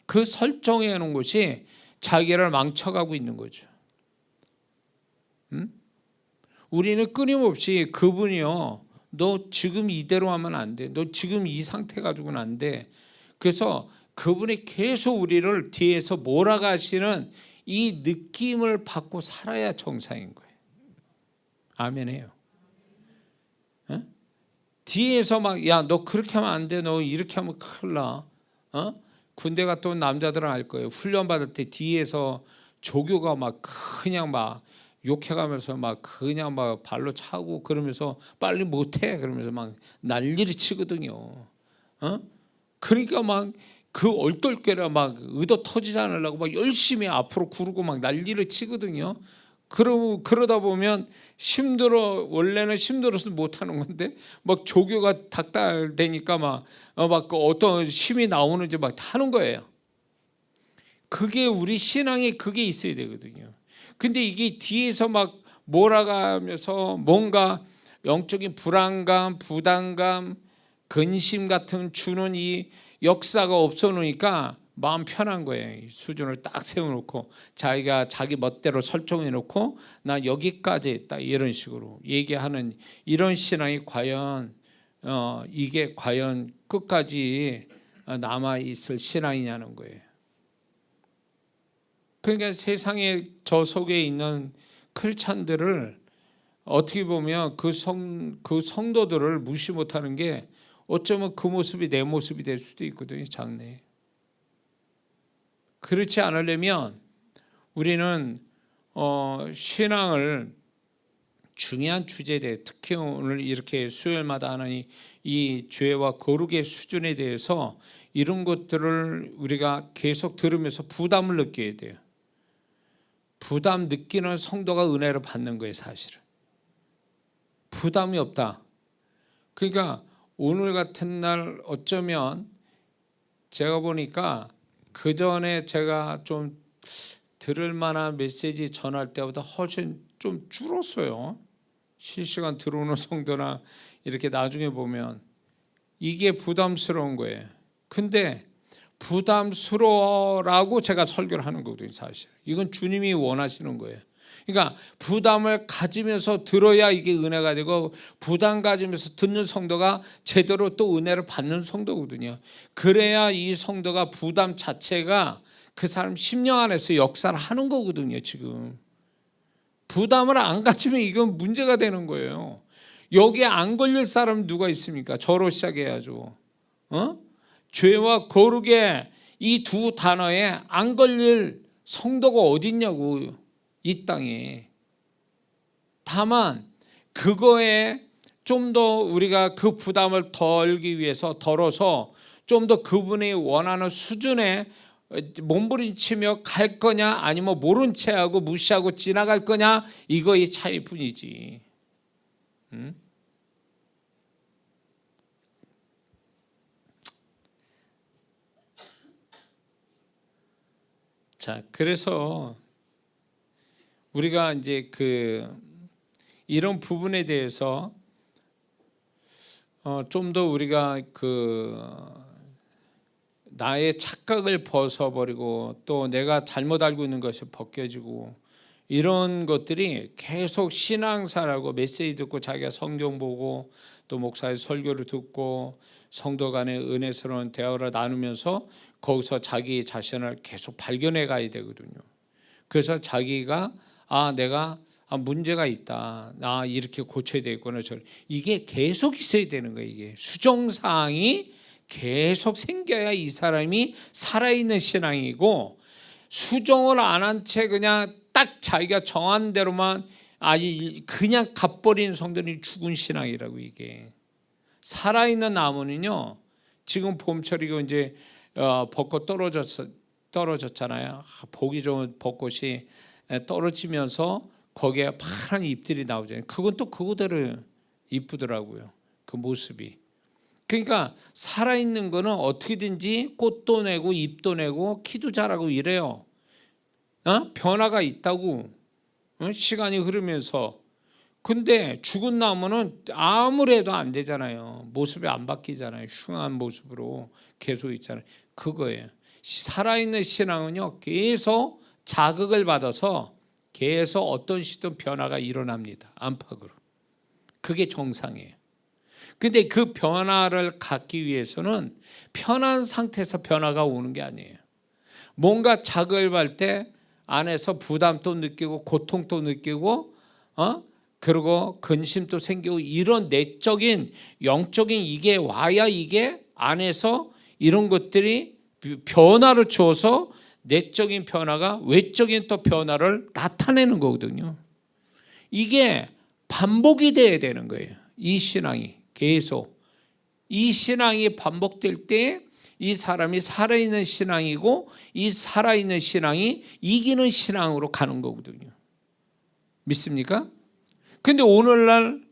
그 설정해 놓은 것이 자기를 망쳐가고 있는 거죠. 우리는 끊임없이 그분이요, 너 지금 이대로 하면 안 돼. 너 지금 이 상태 가지고는 안 돼. 그래서 그분이 계속 우리를 뒤에서 몰아가시는 이 느낌을 받고 살아야 정상인 거예요. 아멘해요. 뒤에서 막 야, 너 그렇게 하면 안 돼. 너 이렇게 하면 큰일 나. 군대 갔다 온 남자들은 알 거예요. 훈련 받을 때 뒤에서 조교가 막 그냥 막 욕해가면서 막 그냥 막 발로 차고 그러면서 빨리 못해 그러면서 막 난리를 치거든요. 그러니까 막 그 얼떨결에 막 의도 터지지 않으려고 막 열심히 앞으로 구르고 막 난리를 치거든요. 그러다 보면 원래는 힘들어서 못하는 건데 막 조교가 닥달되니까 막 어떤 힘이 나오는지 막 하는 거예요. 그게 우리 신앙에 그게 있어야 되거든요. 근데 이게 뒤에서 막 몰아가면서 뭔가 영적인 불안감, 부담감, 근심 같은 주는 이 역사가 없어 놓으니까 마음 편한 거예요. 수준을 딱 세워놓고 자기가 자기 멋대로 설정해 놓고 나 여기까지 했다 이런 식으로 얘기하는 이런 신앙이 과연 이게 과연 끝까지 남아 있을 신앙이냐는 거예요. 그러니까 세상에 저 속에 있는 크리스찬들을 어떻게 보면 그 성도들을 무시 못하는 게 어쩌면 그 모습이 내 모습이 될 수도 있거든요. 장래에. 그렇지 않으려면 우리는 신앙을 중요한 주제에 대해 특히 오늘 이렇게 수요일마다 하는 이 죄와 거룩의 수준에 대해서 이런 것들을 우리가 계속 들으면서 부담을 느껴야 돼요. 부담 느끼는 성도가 은혜를 받는 거예요. 사실은 부담이 없다. 그러니까 오늘 같은 날 어쩌면 제가 보니까 그 전에 제가 좀 들을 만한 메시지 전할 때보다 훨씬 좀 줄었어요. 실시간 들어오는 성도나 이렇게 나중에 보면 이게 부담스러운 거예요. 근데 부담스러워라고 제가 설교를 하는 거거든요. 사실 이건 주님이 원하시는 거예요. 그러니까 부담을 가지면서 들어야 이게 은혜가 되고 부담 가지면서 듣는 성도가 제대로 또 은혜를 받는 성도거든요. 그래야 이 성도가 부담 자체가 그 사람 심령 안에서 역사를 하는 거거든요. 지금 부담을 안 가지면 이건 문제가 되는 거예요. 여기에 안 걸릴 사람 누가 있습니까? 저로 시작해야죠. 죄와 거룩의 이 두 단어에 안 걸릴 성도가 어딨냐고. 이 땅에. 다만 그거에 좀 더 우리가 그 부담을 덜기 위해서 덜어서 좀 더 그분이 원하는 수준에 몸부림치며 갈 거냐, 아니면 모른 채 하고 무시하고 지나갈 거냐, 이거의 차이뿐이지. 자, 그래서 우리가 이제 이런 부분에 대해서 좀 더 우리가 나의 착각을 벗어버리고 또 내가 잘못 알고 있는 것이 벗겨지고 이런 것들이 계속 신앙사라고 메시지 듣고 자기가 성경 보고 또 목사의 설교를 듣고 성도 간의 은혜스러운 대화를 나누면서 거기서 자기 자신을 계속 발견해 가야 되거든요. 그래서 자기가 내가 문제가 있다, 이렇게 고쳐야 되겠구나, 이게 계속 있어야 되는 거예요. 이게 수정사항이 계속 생겨야 이 사람이 살아있는 신앙이고, 수정을 안 한 채 그냥 딱 자기가 정한 대로만 그냥 갚버리는 성도는 죽은 신앙이라고. 이게 살아있는 나무는요, 지금 봄철이고 이제 벚꽃 떨어졌잖아요. 보기 좋은 벚꽃이 떨어지면서 거기에 파란 잎들이 나오잖아요. 그건 또 그거대로 이쁘더라고요, 그 모습이. 그러니까 살아있는 거는 어떻게든지 꽃도 내고 잎도 내고 키도 자라고 이래요. 변화가 있다고, 시간이 흐르면서. 근데 죽은 나무는 아무래도 안 되잖아요. 모습이 안 바뀌잖아요. 흉한 모습으로 계속 있잖아요. 그거예요. 살아있는 신앙은요, 계속 자극을 받아서 계속 어떤 시든 변화가 일어납니다. 안팎으로. 그게 정상이에요. 근데 그 변화를 갖기 위해서는 편한 상태에서 변화가 오는 게 아니에요. 뭔가 자극을 받을 때 안에서 부담도 느끼고 고통도 느끼고 그리고 근심도 생기고, 이런 내적인 영적인 이게 와야 이게 안에서 이런 것들이 변화를 주어서 내적인 변화가 외적인 또 변화를 나타내는 거거든요. 이게 반복이 돼야 되는 거예요. 이 신앙이 계속, 이 신앙이 반복될 때 이 사람이 살아있는 신앙이고, 이 살아있는 신앙이 이기는 신앙으로 가는 거거든요. 믿습니까? 근데 오늘날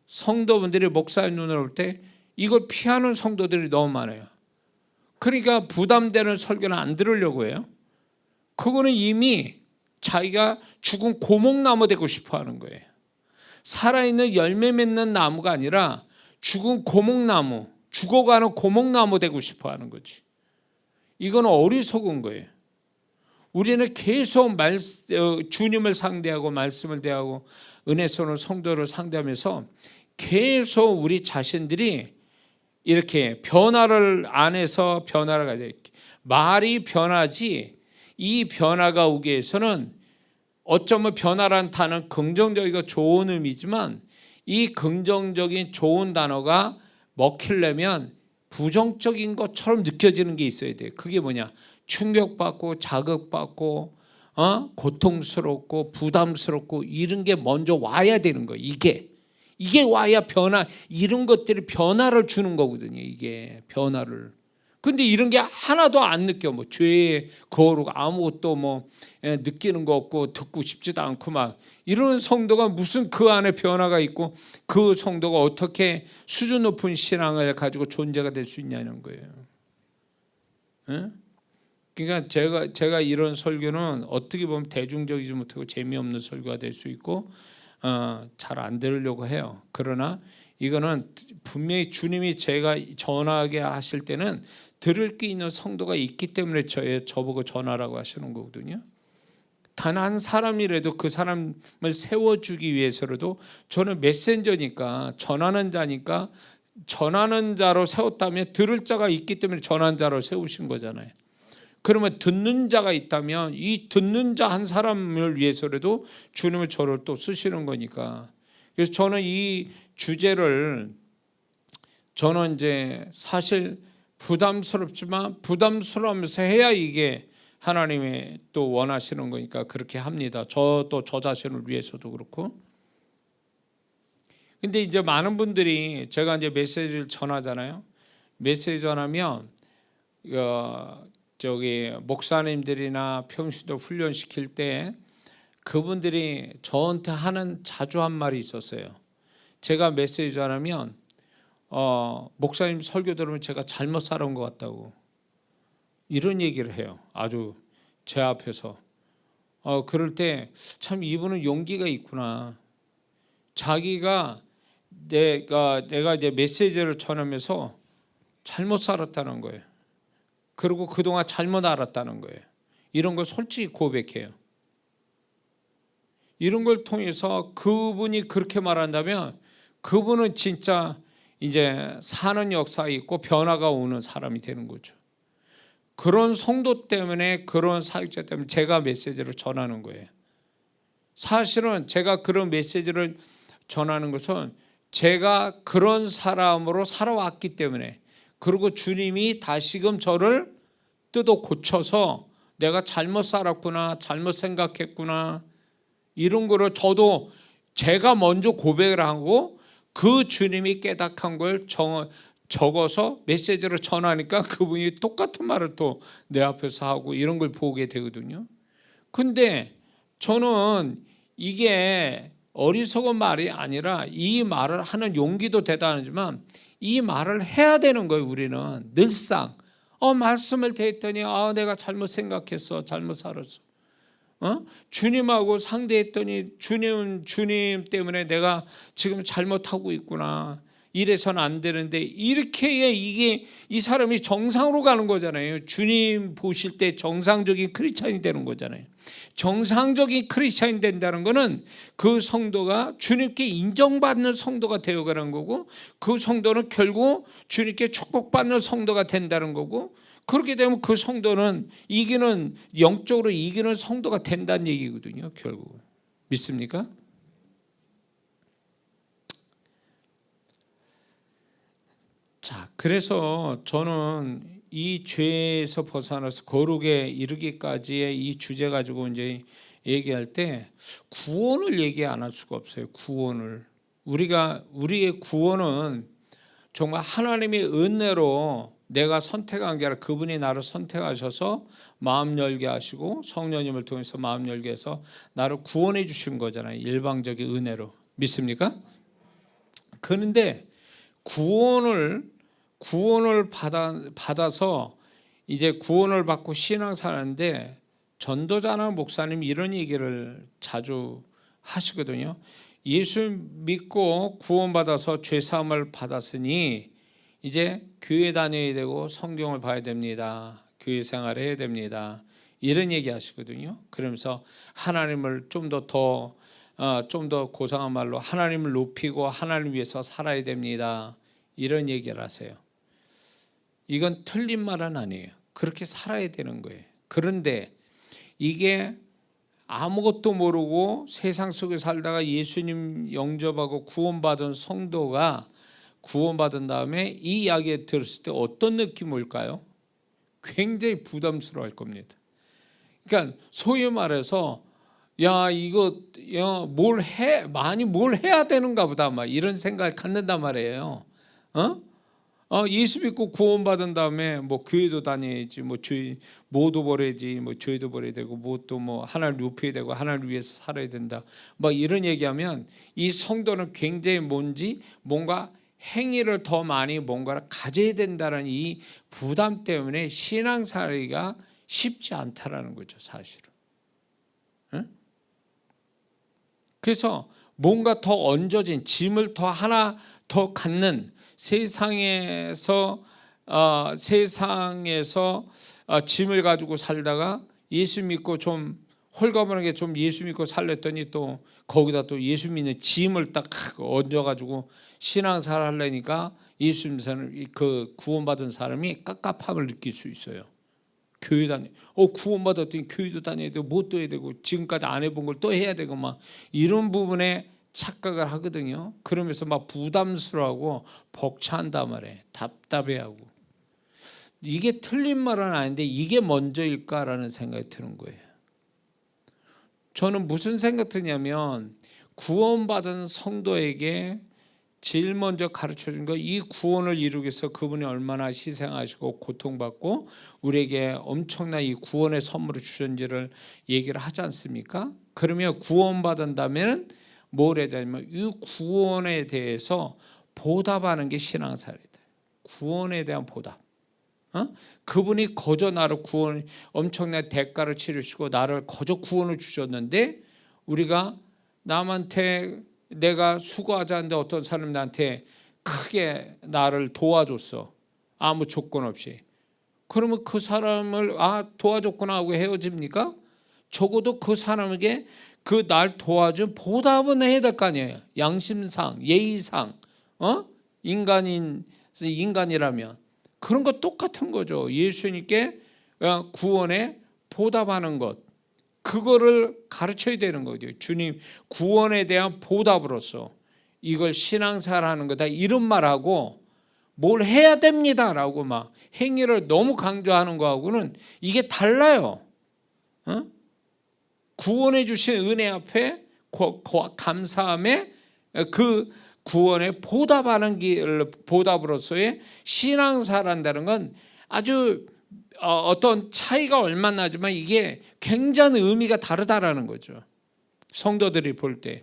성도분들이 목사의 눈을 볼 때 이걸 피하는 성도들이 너무 많아요. 그러니까 부담되는 설교는 안 들으려고 해요. 그거는 이미 자기가 죽은 고목나무 되고 싶어 하는 거예요. 살아있는 열매 맺는 나무가 아니라 죽은 고목나무, 죽어가는 고목나무 되고 싶어 하는 거지. 이건 어리석은 거예요. 우리는 계속 주님을 상대하고 말씀을 대하고 은혜스러운 성도를 상대하면서 계속 우리 자신들이 이렇게 변화를 안에서 변화를 가져야, 말이 변하지, 이 변화가 오기 위해서는 어쩌면 변화란 단어는 긍정적이고 좋은 의미지만, 이 긍정적인 좋은 단어가 먹히려면 부정적인 것처럼 느껴지는 게 있어야 돼요. 그게 뭐냐? 충격받고 자극받고 고통스럽고 부담스럽고 이런 게 먼저 와야 되는 거예요. 이게 와야 변화, 이런 것들이 변화를 주는 거거든요. 이게 변화를. 근데 이런 게 하나도 안 느껴. 죄에 거룩 아무것도 느끼는 거 없고 듣고 싶지도 않고 이런 성도가 무슨 그 안에 변화가 있고 그 성도가 어떻게 수준 높은 신앙을 가지고 존재가 될 수 있냐는 거예요. 그러니까 제가 이런 설교는 어떻게 보면 대중적이지 못하고 재미없는 설교가 될 수 있고 잘 안 들으려고 해요. 그러나 이거는 분명히 주님이 제가 전하게 하실 때는 들을 게 있는 성도가 있기 때문에 저보고 전하라고 하시는 거거든요. 단 한 사람이라도 그 사람을 세워주기 위해서라도, 저는 메신저니까, 전하는 자니까, 전하는 자로 세웠다면 들을 자가 있기 때문에 전하는 자로 세우신 거잖아요. 그러면 듣는 자가 있다면 이 듣는 자 한 사람을 위해서라도 주님을 저를 또 쓰시는 거니까. 그래서 저는 이 주제를 저는 이제 사실 부담스럽지만 부담스러우면서 해야 이게 하나님이 또 원하시는 거니까 그렇게 합니다. 저 자신을 위해서도 그렇고. 근데 이제 많은 분들이 제가 이제 메시지를 전하잖아요. 메시지 전하면 저기 목사님들이나 평신도 훈련시킬 때 그분들이 저한테 자주 한 말이 있었어요. 제가 메시지 전하면 목사님 설교 들으면 제가 잘못 살아온 것 같다고 이런 얘기를 해요. 아주 제 앞에서. 그럴 때 참 이분은 용기가 있구나. 자기가 내가 이제 메시지를 전하면서 잘못 살았다는 거예요. 그리고 그동안 잘못 알았다는 거예요. 이런 걸 솔직히 고백해요. 이런 걸 통해서 그분이 그렇게 말한다면 그분은 진짜 이제 사는 역사가 있고 변화가 오는 사람이 되는 거죠. 그런 성도 때문에, 그런 사역자 때문에 제가 메시지를 전하는 거예요. 사실은 제가 그런 메시지를 전하는 것은 제가 그런 사람으로 살아왔기 때문에, 그리고 주님이 다시금 저를 뜯어 고쳐서 내가 잘못 살았구나, 잘못 생각했구나, 이런 거를 저도 제가 먼저 고백을 하고 그 주님이 깨닫한 걸 적어서 메시지를 전하니까 그분이 똑같은 말을 또 내 앞에서 하고 이런 걸 보게 되거든요. 근데 저는 이게 어리석은 말이 아니라 이 말을 하는 용기도 대단하지만 이 말을 해야 되는 거예요. 우리는 늘상 말씀을 듣더니 내가 잘못 생각했어, 잘못 살았어. 주님하고 상대했더니 주님 때문에 내가 지금 잘못하고 있구나. 이래서는 안 되는데, 이렇게 이게 이 사람이 정상으로 가는 거잖아요. 주님 보실 때 정상적인 크리스찬이 되는 거잖아요. 정상적인 크리스찬이 된다는 거는 그 성도가 주님께 인정받는 성도가 되어가는 거고, 그 성도는 결국 주님께 축복받는 성도가 된다는 거고, 그렇게 되면 그 성도는 영적으로 이기는 성도가 된다는 얘기거든요. 결국 믿습니까? 자, 그래서 저는 이 죄에서 벗어나서 거룩에 이르기까지의 이 주제 가지고 이제 얘기할 때 구원을 얘기 안 할 수가 없어요. 구원을. 우리의 구원은 정말 하나님의 은혜로 내가 선택한 게 아니라 그분이 나를 선택하셔서 마음 열게 하시고 성령님을 통해서 마음 열게 해서 나를 구원해 주신 거잖아요. 일방적인 은혜로. 믿습니까? 그런데 구원을 받아서 이제 구원을 받고 신앙생활하는데 전도자나 목사님 이런 얘기를 자주 하시거든요. 예수 믿고 구원받아서 죄사함을 받았으니 이제 교회 다녀야 되고 성경을 봐야 됩니다. 교회 생활을 해야 됩니다. 이런 얘기 하시거든요. 그러면서 하나님을 좀 더 고상한 말로 하나님을 높이고 하나님 위해서 살아야 됩니다. 이런 얘기를 하세요. 이건 틀린 말은 아니에요. 그렇게 살아야 되는 거예요. 그런데 이게 아무것도 모르고 세상 속에 살다가 예수님 영접하고 구원받은 성도가 구원받은 다음에 이 이야기 들었을 때 어떤 느낌이 올까요? 굉장히 부담스러워할 겁니다. 그러니까 소위 말해서 뭘 해야 되는가 보다 막 이런 생각을 갖는단 말이에요. 예수 믿고 구원받은 다음에 뭐 교회도 다녀야지, 뭐 죄 모두 버려야지, 뭐 죄도 버려야 되고, 뭐 하나를 높여야 되고, 하나를 위해서 살아야 된다, 막 이런 얘기하면 이 성도는 굉장히 뭔가 행위를 더 많이 뭔가를 가져야 된다는 이 부담 때문에 신앙생활이가 쉽지 않다라는 거죠, 사실은. 그래서 뭔가 더 얹어진 짐을 하나 더 갖는 세상에서 짐을 가지고 살다가 예수 믿고 좀 홀가분하게 좀 예수 믿고 살랬더니 또 거기다 또 예수 믿는 짐을 딱 얹어가지고 신앙생활 하려니까 예수 믿는 그 구원받은 사람이 깝깝함을 느낄 수 있어요. 교회 구원받았더니 교회도 다녀야 되고 뭐 또 해야 되고 지금까지 안 해본 걸 또 해야 되고 막 이런 부분에 착각을 하거든요. 그러면서 막 부담스러워하고 벅찬단 말이에요. 답답해하고. 이게 틀린 말은 아닌데 이게 먼저일까라는 생각이 드는 거예요. 저는 무슨 생각 드냐면 구원받은 성도에게 제일 먼저 가르쳐 준 거, 이 구원을 이루기 위해서 그분이 얼마나 희생하시고 고통받고 우리에게 엄청난 이 구원의 선물을 주셨는지를 얘기를 하지 않습니까? 그러면 구원받은 다음에는 뭘 해야 되냐면 이 구원에 대해서 보답하는 게 신앙생활이다. 구원에 대한 보답. 그분이 거저 나를 구원, 엄청난 대가를 치르시고 나를 거저 구원을 주셨는데 우리가 남한테 내가 수고하지 않는데 어떤 사람이 나한테 크게 나를 도와줬어. 아무 조건 없이. 그러면 그 사람을 도와줬구나 하고 헤어집니까? 적어도 그 사람에게 그 날 도와준 보답은 해야 될 거 아니에요. 양심상, 예의상, 인간이라면 그런 거 똑같은 거죠. 예수님께 구원에 보답하는 것, 그거를 가르쳐야 되는 거죠. 주님 구원에 대한 보답으로서 이걸 신앙생활하는 거다 이런 말하고 뭘 해야 됩니다라고 막 행위를 너무 강조하는 거하고는 이게 달라요. 구원해 주신 은혜 앞에 감사함에 그 구원에 보답하는 길, 보답으로서의 신앙생활한다는 건 아주 어떤 차이가 얼마 나지만 이게 굉장히 의미가 다르다라는 거죠. 성도들이 볼 때.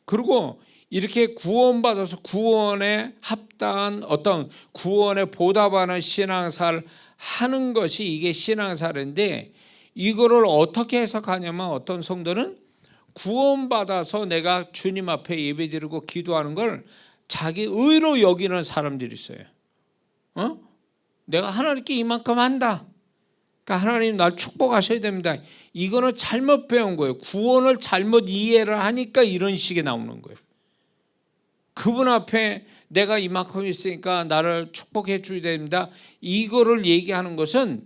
그리고 이렇게 구원받아서 구원에 합당한 어떤 구원에 보답하는 신앙생활 하는 것이 이게 신앙생활인데, 이거를 어떻게 해석하냐면 어떤 성도는 구원받아서 내가 주님 앞에 예배드리고 기도하는 걸 자기 의로 여기는 사람들이 있어요. 내가 하나님께 이만큼 한다, 그러니까 하나님 날 축복하셔야 됩니다. 이거는 잘못 배운 거예요. 구원을 잘못 이해를 하니까 이런 식이 나오는 거예요. 그분 앞에 내가 이만큼 있으니까 나를 축복해 줘야 됩니다, 이거를 얘기하는 것은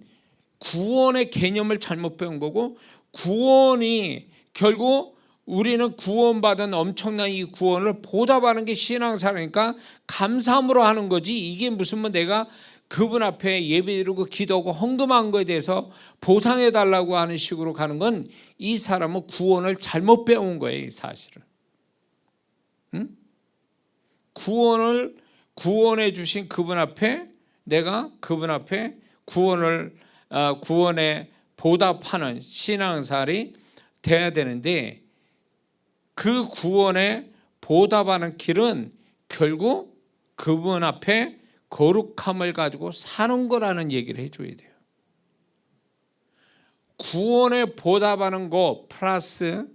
구원의 개념을 잘못 배운 거고, 구원이 결국 우리는 구원받은 엄청난 이 구원을 보답하는 게 신앙생활이니까 감사함으로 하는 거지, 이게 무슨 내가 그분 앞에 예배드리고 기도하고 헌금한 거에 대해서 보상해 달라고 하는 식으로 가는 건 이 사람은 구원을 잘못 배운 거예요. 사실은 구원해 주신 그분 앞에 내가 그분 앞에 구원에 보답하는 신앙생활이 돼야 되는데, 그 구원에 보답하는 길은 결국 그분 앞에 거룩함을 가지고 사는 거라는 얘기를 해줘야 돼요. 구원에 보답하는 거 플러스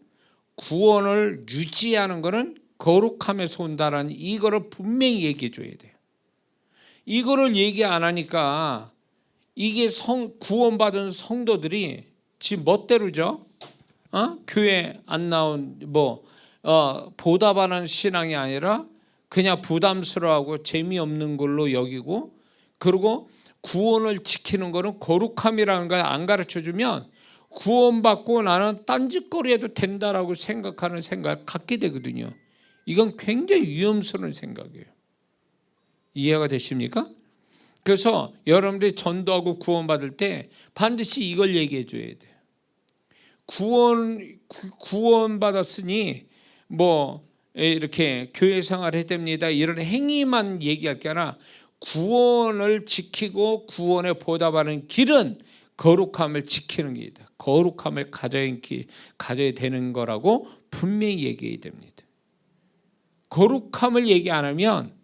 구원을 유지하는 거는 거룩함에서 온다라는 이거를 분명히 얘기해 줘야 돼요. 이거를 얘기 안 하니까 이게 구원받은 성도들이 지 멋대로죠. 교회 안 나온 보답하는 신앙이 아니라 그냥 부담스러워하고 재미없는 걸로 여기고, 그리고 구원을 지키는 거는 거룩함이라는 걸 안 가르쳐주면 구원받고 나는 딴짓거리 해도 된다라고 생각하는 생각을 갖게 되거든요. 이건 굉장히 위험스러운 생각이에요. 이해가 되십니까? 그래서 여러분들이 전도하고 구원받을 때 반드시 이걸 얘기해 줘야 돼요. 구원받았으니 이렇게 교회 생활 해야 됩니다, 이런 행위만 얘기할 게 아니라 구원을 지키고 구원에 보답하는 길은 거룩함을 지키는 길이다, 거룩함을 가져야 되는 거라고 분명히 얘기해야 됩니다. 거룩함을 얘기 안 하면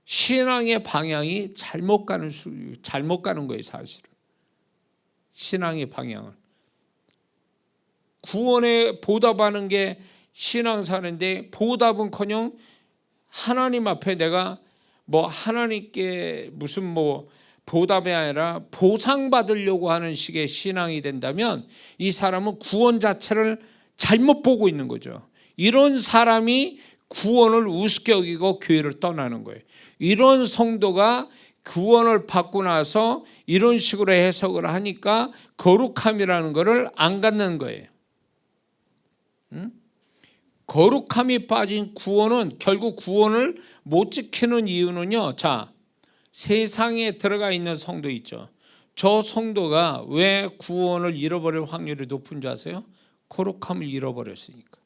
신앙의 방향이 잘못 가는 거예요. 사실은 신앙의 방향을, 구원에 보답하는 게 신앙사는데, 보답은커녕 하나님 앞에 내가 하나님께 무슨 보답이 아니라 보상받으려고 하는 식의 신앙이 된다면 이 사람은 구원 자체를 잘못 보고 있는 거죠. 이런 사람이 구원을 우습게 여기고 교회를 떠나는 거예요. 이런 성도가 구원을 받고 나서 이런 식으로 해석을 하니까 거룩함이라는 것을 안 갖는 거예요. 거룩함이 빠진 구원은 결국 구원을 못 지키는 이유는요, 세상에 들어가 있는 성도 있죠. 저 성도가 왜 구원을 잃어버릴 확률이 높은 줄 아세요? 거룩함을 잃어버렸으니까.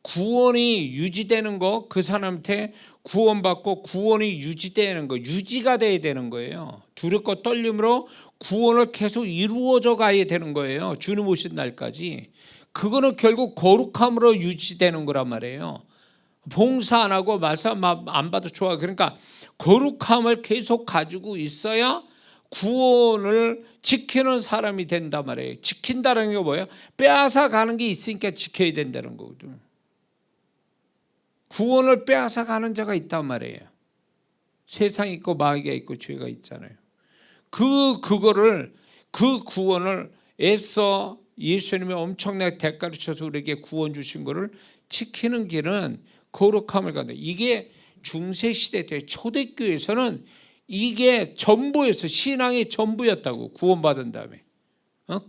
구원이 유지되는 거, 그 사람한테 구원받고 구원이 유지되는 거, 유지가 돼야 되는 거예요. 두렵고 떨림으로 구원을 계속 이루어져 가야 되는 거예요. 주님 오신 날까지. 그거는 결국 거룩함으로 유지되는 거란 말이에요. 봉사 안 하고 말씀 안 봐도 좋아. 그러니까 거룩함을 계속 가지고 있어야 구원을 지키는 사람이 된단 말이에요. 지킨다는 게 뭐예요? 빼앗아 가는 게 있으니까 지켜야 된다는 거거든요. 구원을 빼앗아 가는 자가 있단 말이에요. 세상이 있고 마귀가 있고 죄가 있잖아요. 그 구원을 애써 예수님이 엄청나게 대가를 쳐서 우리에게 구원 주신 거를 지키는 길은 거룩함을 갖는. 이게 중세시대 때 초대교회에서는 이게 전부였어. 신앙의 전부였다고. 구원받은 다음에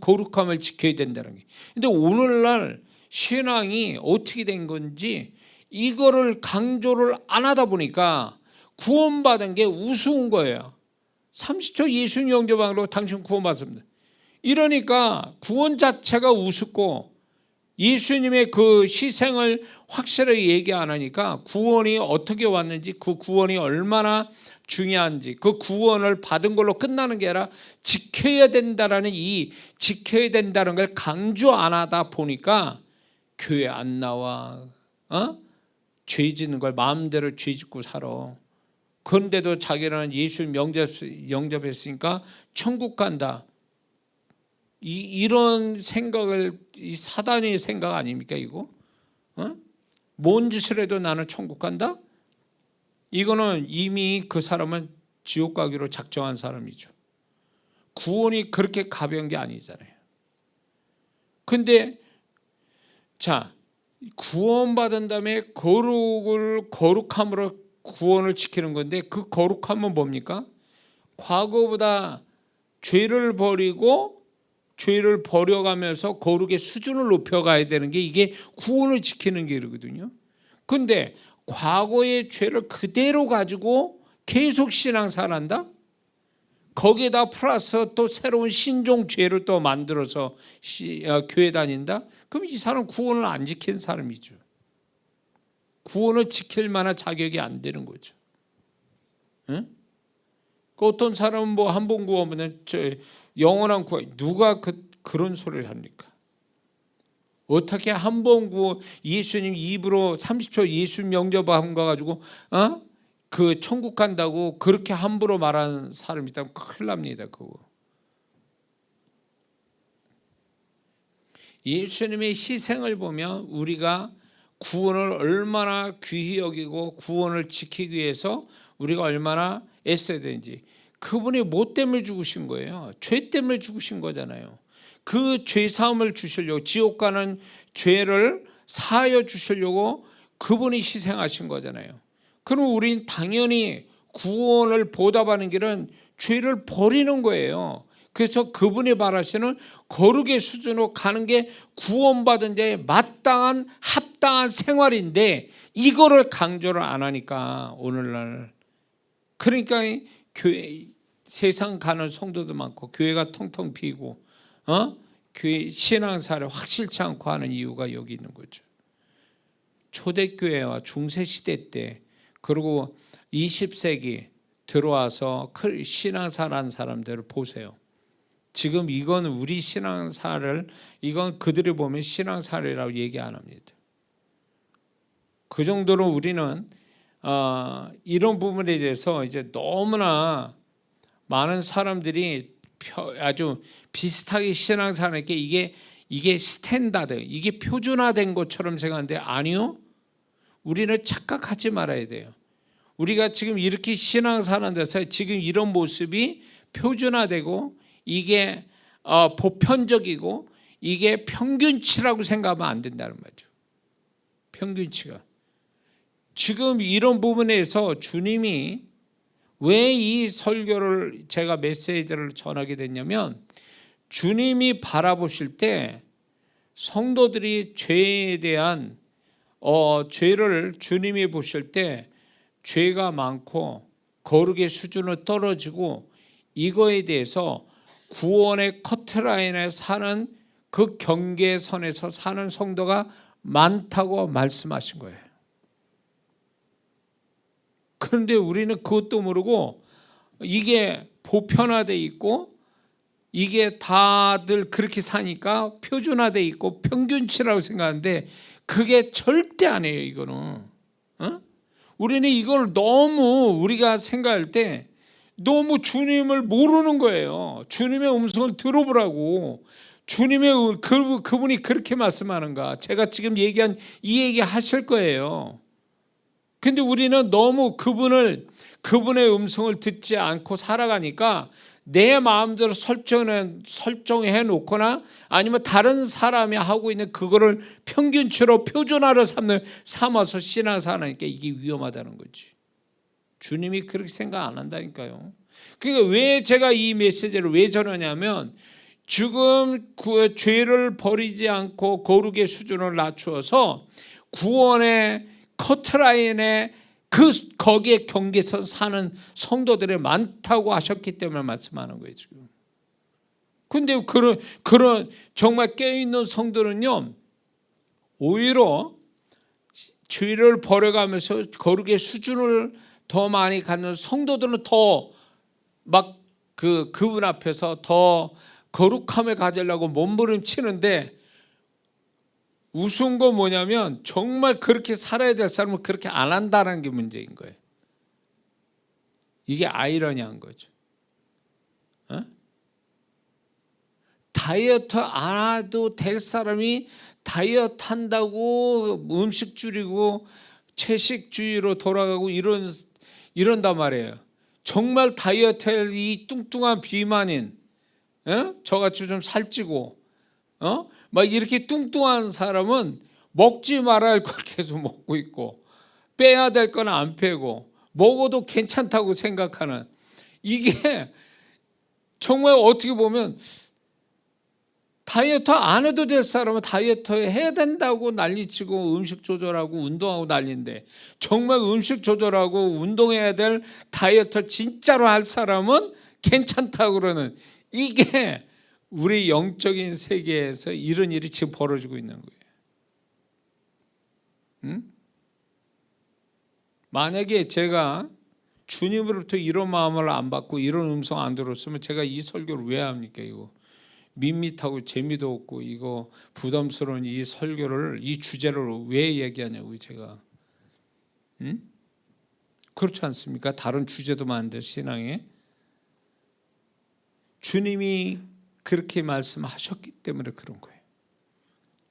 거룩함을 지켜야 된다는 게. 근데 오늘날 신앙이 어떻게 된 건지 이거를 강조를 안 하다 보니까 구원받은 게 우스운 거예요. 30초 예수님 영접함으로 당신 구원받습니다. 이러니까 구원 자체가 우습고 예수님의 그 희생을 확실하게 얘기 안 하니까 구원이 어떻게 왔는지, 그 구원이 얼마나 중요한지, 그 구원을 받은 걸로 끝나는 게 아니라 지켜야 된다라는, 이 지켜야 된다는 걸 강조 안 하다 보니까 교회 안 나와, 죄 짓는 걸 마음대로 죄 짓고 살아. 그런데도 자기는 예수님 영접했으니까 천국 간다. 이런 생각을, 이 사단의 생각 아닙니까 이거? 뭔 짓을 해도 나는 천국 간다? 이거는 이미 그 사람은 지옥 가기로 작정한 사람이죠. 구원이 그렇게 가벼운 게 아니잖아요. 근데 자, 구원받은 다음에 거룩함으로 구원을 지키는 건데, 그 거룩함은 뭡니까? 과거보다 죄를 버려가면서 거룩의 수준을 높여가야 되는 게 이게 구원을 지키는 길이거든요. 근데 과거의 죄를 그대로 가지고 계속 신앙생활한다? 거기에다 플러스 또 새로운 신종 죄를 또 만들어서 교회 다닌다? 그럼 이 사람은 구원을 안 지킨 사람이죠. 구원을 지킬 만한 자격이 안 되는 거죠. 응? 어떤 사람은 뭐 한 번 구원하면 영원한 구원, 누가 그런 소리를 합니까? 어떻게 한 번 예수님 입으로 30초 예수님 영접한 거 가지고 그 천국 간다고 그렇게 함부로 말하는 사람이 있다면 큰일 납니다. 그거. 예수님의 희생을 보면 우리가 구원을 얼마나 귀히 여기고 구원을 지키기 위해서 우리가 얼마나 애써야 되는지. 그분이 뭐 때문에 죽으신 거예요? 죄 때문에 죽으신 거잖아요. 그 죄 사함을 주시려고, 지옥 가는 죄를 사하여 주시려고 그분이 희생하신 거잖아요. 그럼 우린 당연히 구원을 보답하는 길은 죄를 버리는 거예요. 그래서 그분이 말하시는 거룩의 수준으로 가는 게 구원받은 자의 마땅한 합당한 생활인데, 이거를 강조를 안 하니까 오늘날, 그러니까 교회 세상 가는 성도도 많고 교회가 텅텅 비고 교회 신앙사를 확실치 않고 하는 이유가 여기 있는 거죠. 초대교회와 중세시대 때, 그리고 20세기 들어와서 신앙사라는 사람들을 보세요. 지금 이건 우리 신앙사를, 이건 그들이 보면 신앙사라고 얘기 안 합니다. 그 정도로 우리는 이런 부분에 대해서 이제 너무나 많은 사람들이 아주 비슷하게 신앙생활하는 게 이게 스탠다드, 이게 표준화된 것처럼 생각하는데 아니요. 우리는 착각하지 말아야 돼요. 우리가 지금 이렇게 신앙생활하는 데서 지금 이런 모습이 표준화되고 이게 보편적이고 이게 평균치라고 생각하면 안 된다는 말이죠. 평균치가. 지금 이런 부분에서 주님이 왜 이 설교를, 제가 메시지를 전하게 됐냐면, 주님이 바라보실 때 성도들이 죄에 대한 죄를 주님이 보실 때 죄가 많고 거룩의 수준은 떨어지고, 이거에 대해서 구원의 커트라인에 사는 그 경계선에서 사는 성도가 많다고 말씀하신 거예요. 그런데 우리는 그것도 모르고 이게 보편화되어 있고 이게 다들 그렇게 사니까 표준화되어 있고 평균치라고 생각하는데 그게 절대 아니에요. 이거는 우리는 이걸 너무 우리가 생각할 때 너무 주님을 모르는 거예요. 주님의 음성을 들어보라고. 주님의 그분이 그렇게 말씀하는가. 제가 지금 얘기한 이 얘기 하실 거예요. 근데 우리는 너무 그분의 음성을 듣지 않고 살아가니까 내 마음대로 설정해 놓거나 아니면 다른 사람이 하고 있는 그거를 평균치로 표준화로 삼아서 신앙생활하니까 이게 위험하다는 거지. 주님이 그렇게 생각 안 한다니까요. 그러니까 왜 제가 이 메시지를 왜 전하냐면 지금 그 죄를 버리지 않고 거룩의 수준을 낮추어서 구원의 커트라인에 거기에 경계선 사는 성도들이 많다고 하셨기 때문에 말씀하는 거예요 지금. 근데 그런 정말 깨어있는 성도는요 오히려 죄를 버려가면서 거룩의 수준을 더 많이 갖는 성도들은 더 막 그분 앞에서 더 거룩함을 가지려고 몸부림치는데 우스운 건 뭐냐면 정말 그렇게 살아야 될 사람은 그렇게 안 한다는 게 문제인 거예요. 이게 아이러니한 거죠. 다이어트 안 해도 될 사람이 다이어트 한다고 음식 줄이고 채식주의로 돌아가고 이런단 말이에요. 정말 다이어트할 이 뚱뚱한 비만인 저같이 좀 살찌고 막 이렇게 뚱뚱한 사람은 먹지 말아야 할 걸 계속 먹고 있고 빼야 될 건 안 빼고 먹어도 괜찮다고 생각하는 이게 정말 어떻게 보면 다이어트 안 해도 될 사람은 다이어트 해야 된다고 난리치고 음식 조절하고 운동하고 난리인데 정말 음식 조절하고 운동해야 될 다이어트 진짜로 할 사람은 괜찮다고 그러는 이게 우리 영적인 세계에서 이런 일이 지금 벌어지고 있는 거예요. 만약에 제가 주님으로부터 이런 마음을 안 받고 이런 음성 안 들었으면 제가 이 설교를 왜 합니까? 이거 밋밋하고 재미도 없고 이거 부담스러운 이 설교를 이 주제를 왜 얘기하냐고 제가. 그렇지 않습니까? 다른 주제도 많은데 신앙에 주님이 그렇게 말씀하셨기 때문에 그런 거예요.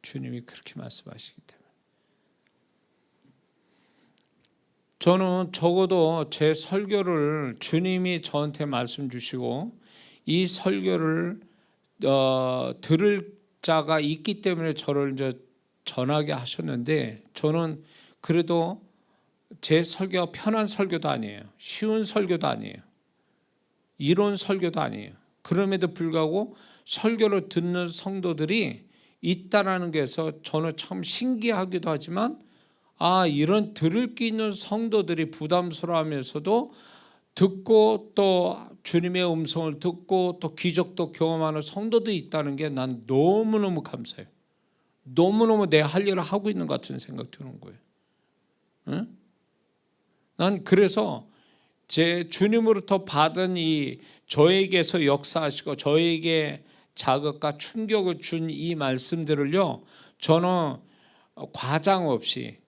주님이 그렇게 말씀하시기 때문에. 저는 적어도 제 설교를 주님이 저한테 말씀 주시고 이 설교를 들을 자가 있기 때문에 저를 이제 전하게 하셨는데 저는 그래도 제 설교가 편한 설교도 아니에요. 쉬운 설교도 아니에요. 이론 설교도 아니에요. 그럼에도 불구하고 설교를 듣는 성도들이 있다라는 게서 저는 참 신기하기도 하지만 이런 들을 게 있는 성도들이 부담스러워하면서도 듣고 또 주님의 음성을 듣고 또 기적도 경험하는 성도도 있다는 게 난 너무너무 감사해요. 너무너무 내 할 일을 하고 있는 것 같은 생각 드는 거예요. 난 그래서 제 주님으로부터 받은 이 저에게서 역사하시고 저에게 자극과 충격을 준 이 말씀들을요 저는 과장 없이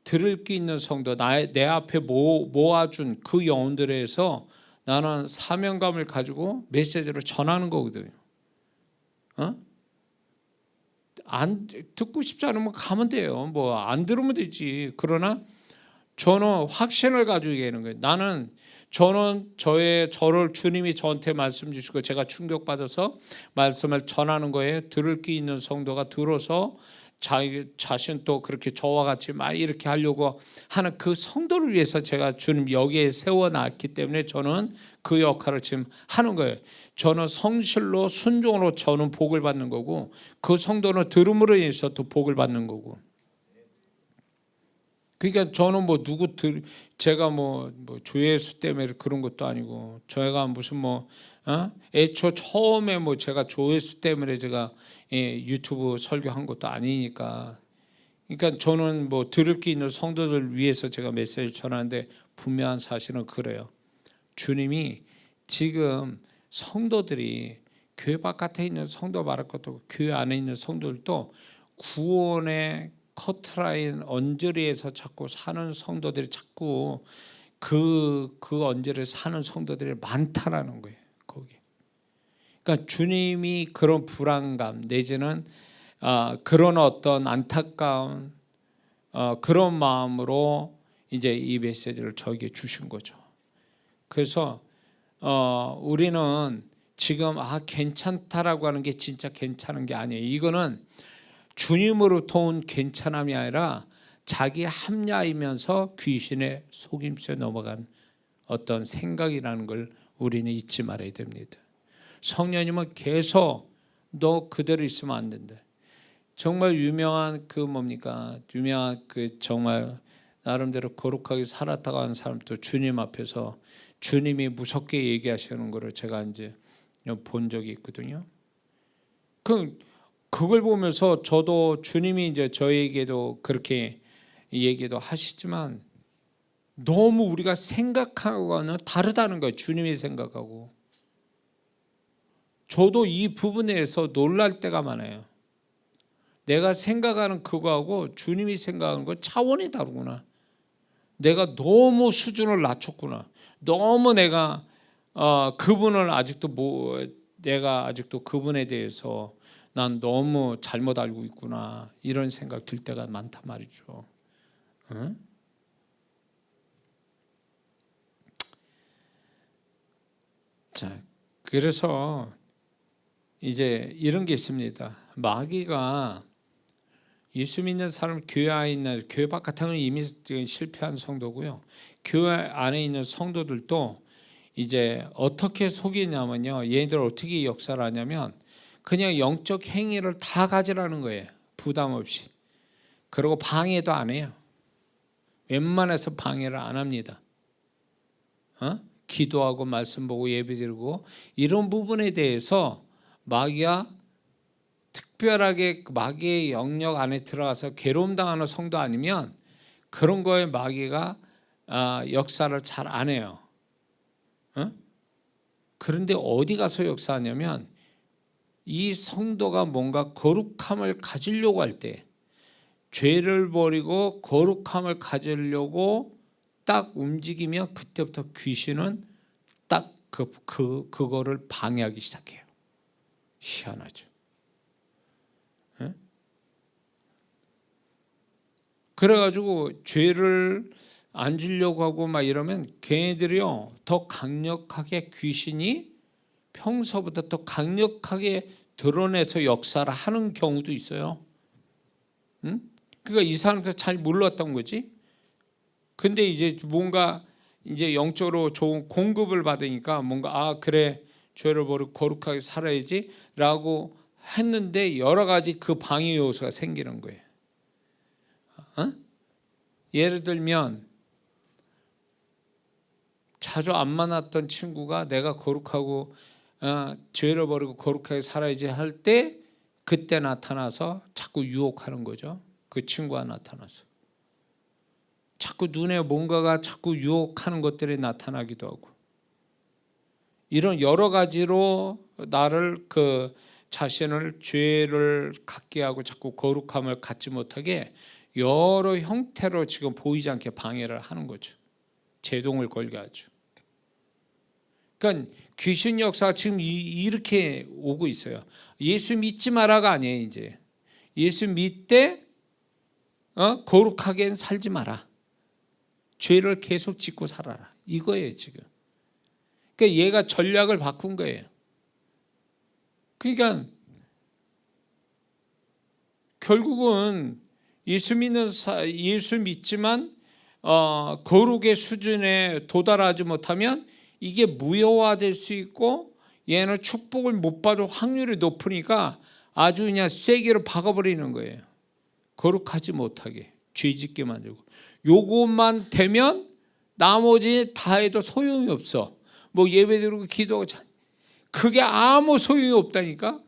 들을 게 있는 성도 내 앞에 모아준 그 영혼들에서 나는 사명감을 가지고 메시지를 전하는 거거든요. 안 듣고 싶지 않으면 가면 돼요. 뭐 안 들으면 되지. 그러나 저는 확신을 가지고 얘기하는 거예요. 저는 저를 주님이 저한테 말씀 주시고 제가 충격받아서 말씀을 전하는 거에 들을 게 있는 성도가 들어서 자신 또 그렇게 저와 같이 막 이렇게 하려고 하는 그 성도를 위해서 제가 주님 여기에 세워놨기 때문에 저는 그 역할을 지금 하는 거예요. 저는 성실로 순종으로 저는 복을 받는 거고 그 성도는 들음으로 인해서 또 복을 받는 거고 그러니까 저는 뭐 제가 뭐 조회수 때문에 그런 것도 아니고, 저희가 무슨 애초 처음에 제가 조회수 때문에 제가 유튜브 설교한 것도 아니니까. 그러니까 저는 들을 게 있는 성도들 위해서 제가 메시지를 전하는데, 분명한 사실은 그래요. 주님이 지금 성도들이, 교회 바깥에 있는 성도 말할 것도 없고 교회 안에 있는 성도들도 구원의 커트라인 언저리에서 자꾸 사는 성도들이 자꾸 그 언저리에 사는 성도들이 많다라는 거예요. 거기. 그러니까 주님이 그런 불안감 내지는 그런 어떤 안타까운 그런 마음으로 이제 이 메시지를 저에게 주신 거죠. 그래서 우리는 지금 괜찮다라고 하는 게 진짜 괜찮은 게 아니에요. 이거는 주님으로부터 온 괜찮음이 아니라 자기 합리화이면서 귀신의 속임수에 넘어간 어떤 생각이라는 걸 우리는 잊지 말아야 됩니다. 성령님은 계속 너 그대로 있으면 안 된다. 정말 유명한 유명한 정말 나름대로 거룩하게 살았다고 하는 사람도 주님 앞에서 주님이 무섭게 얘기하시는 거를 제가 이제 본 적이 있거든요. 그걸 보면서 저도 주님이 이제 저에게도 그렇게 얘기도 하시지만 너무 우리가 생각하고는 다르다는 거예요. 주님이 생각하고. 저도 이 부분에서 놀랄 때가 많아요. 내가 생각하는 그거하고 주님이 생각하는 거 차원이 다르구나. 내가 너무 수준을 낮췄구나. 너무 내가 그분을 내가 아직도 그분에 대해서 난 너무 잘못 알고 있구나, 이런 생각 들 때가 많단 말이죠. 응? 자, 그래서 이제 이런 게 있습니다. 마귀가 예수 믿는 사람, 교회 안에 있는, 교회 바깥에는 이미 실패한 성도고요, 교회 안에 있는 성도들도 이제 어떻게 속이냐면요, 얘네들 어떻게 역사를 하냐면 그냥 영적 행위를 다 가지라는 거예요. 부담 없이. 그리고 방해도 안 해요. 웬만해서 방해를 안 합니다. 기도하고 말씀 보고 예배드리고 이런 부분에 대해서 마귀가 특별하게 마귀의 영역 안에 들어가서 괴로움 당하는 성도 아니면 그런 거에 마귀가 역사를 잘 안 해요. 그런데 어디 가서 역사하냐면 이 성도가 뭔가 거룩함을 가지려고 할 때, 죄를 버리고 거룩함을 가지려고 딱 움직이면 그때부터 귀신은 딱 그거를 방해하기 시작해요. 희한하죠. 네? 그래가지고 죄를 안 지려고 하고 막 이러면 걔네들이요 더 강력하게 귀신이 평소보다 더 강력하게 드러내서 역사를 하는 경우도 있어요. 그러니까 이 사람들 잘 몰랐던 거지. 근데 이제 뭔가 이제 영적으로 좋은 공급을 받으니까 뭔가 그래 죄를 버리고 거룩하게 살아야지 라고 했는데 여러 가지 그 방해 요소가 생기는 거예요. 예를 들면 자주 안 만났던 친구가 내가 거룩하고 죄를 버리고 거룩하게 살아야지 할 때 그때 나타나서 자꾸 유혹하는 거죠. 그 친구가 나타나서 자꾸 눈에 뭔가가 자꾸 유혹하는 것들이 나타나기도 하고, 이런 여러 가지로 나를 자신을 죄를 갖게 하고 자꾸 거룩함을 갖지 못하게 여러 형태로 지금 보이지 않게 방해를 하는 거죠. 제동을 걸게 하죠. 그러니까 귀신 역사가 지금 이렇게 오고 있어요. 예수 믿지 마라가 아니에요. 이제 예수 믿되 거룩하게 살지 마라. 죄를 계속 짓고 살아라. 이거예요 지금. 그러니까 얘가 전략을 바꾼 거예요. 그러니까 결국은 예수 믿지만 거룩의 수준에 도달하지 못하면 이게 무효화될 수 있고, 얘는 축복을 못 받을 확률이 높으니까 아주 그냥 쐐기로 박아버리는 거예요. 거룩하지 못하게. 죄짓게 만들고, 요것만 되면 나머지 다 해도 소용이 없어. 뭐 예배드리고 기도하고 그게 아무 소용이 없다니까.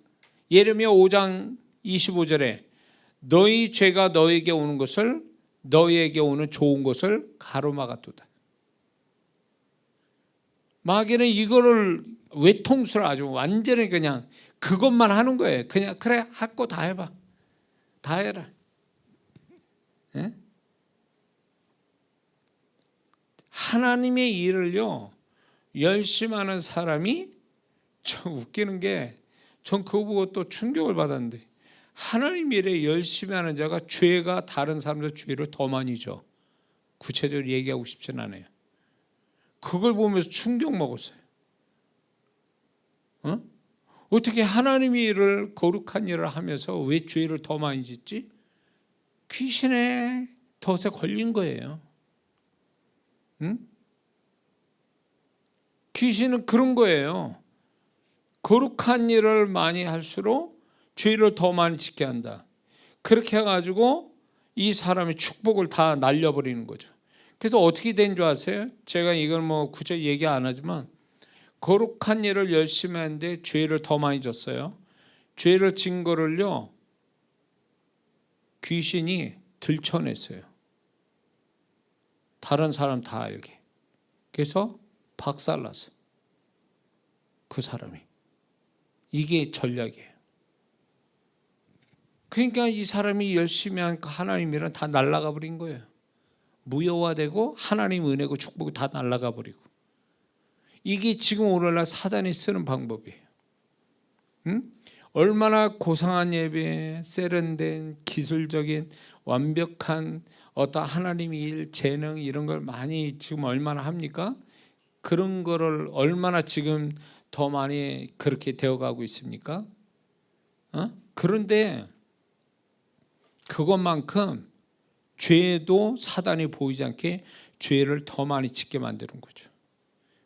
예레미야 5장 25절에 너희 죄가 너에게 오는 것을, 너희에게 오는 좋은 것을 가로막았도다. 마귀는 이거를 외통수를 아주 완전히 그냥 그것만 하는 거예요. 그냥 그래, 할 거 다 해봐, 다 해라. 예? 하나님의 일을요 열심히 하는 사람이, 참 웃기는 게, 전 그거 보고 또 충격을 받았는데, 하나님 일에 열심히 하는 자가 죄가 다른 사람들 죄를 더 많이 져. 구체적으로 얘기하고 싶진 않아요. 그걸 보면서 충격 먹었어요. 어떻게 하나님의 일을, 거룩한 일을 하면서 왜 죄를 더 많이 짓지? 귀신의 덫에 걸린 거예요. 귀신은 그런 거예요. 거룩한 일을 많이 할수록 죄를 더 많이 짓게 한다. 그렇게 해가지고 이 사람의 축복을 다 날려버리는 거죠. 그래서 어떻게 된 줄 아세요? 제가 이걸 뭐 구체적으로 얘기 안 하지만, 거룩한 일을 열심히 하는데 죄를 더 많이 졌어요. 죄를 진 거를요 귀신이 들춰냈어요. 다른 사람 다 알게. 그래서 박살났어, 그 사람이. 이게 전략이에요. 그러니까 이 사람이 열심히 한 하나님이랑 다 날아가 버린 거예요. 무효화되고 하나님 은혜고 축복이 다 날아가 버리고. 이게 지금 오늘날 사단이 쓰는 방법이에요. 얼마나 고상한 예배, 세련된 기술적인 완벽한 어떤 하나님의 일, 재능 이런 걸 많이 지금 얼마나 합니까? 그런 거를 얼마나 지금 더 많이 그렇게 되어가고 있습니까? 그런데 그것만큼 죄도 사단이 보이지 않게 죄를 더 많이 짓게 만드는 거죠.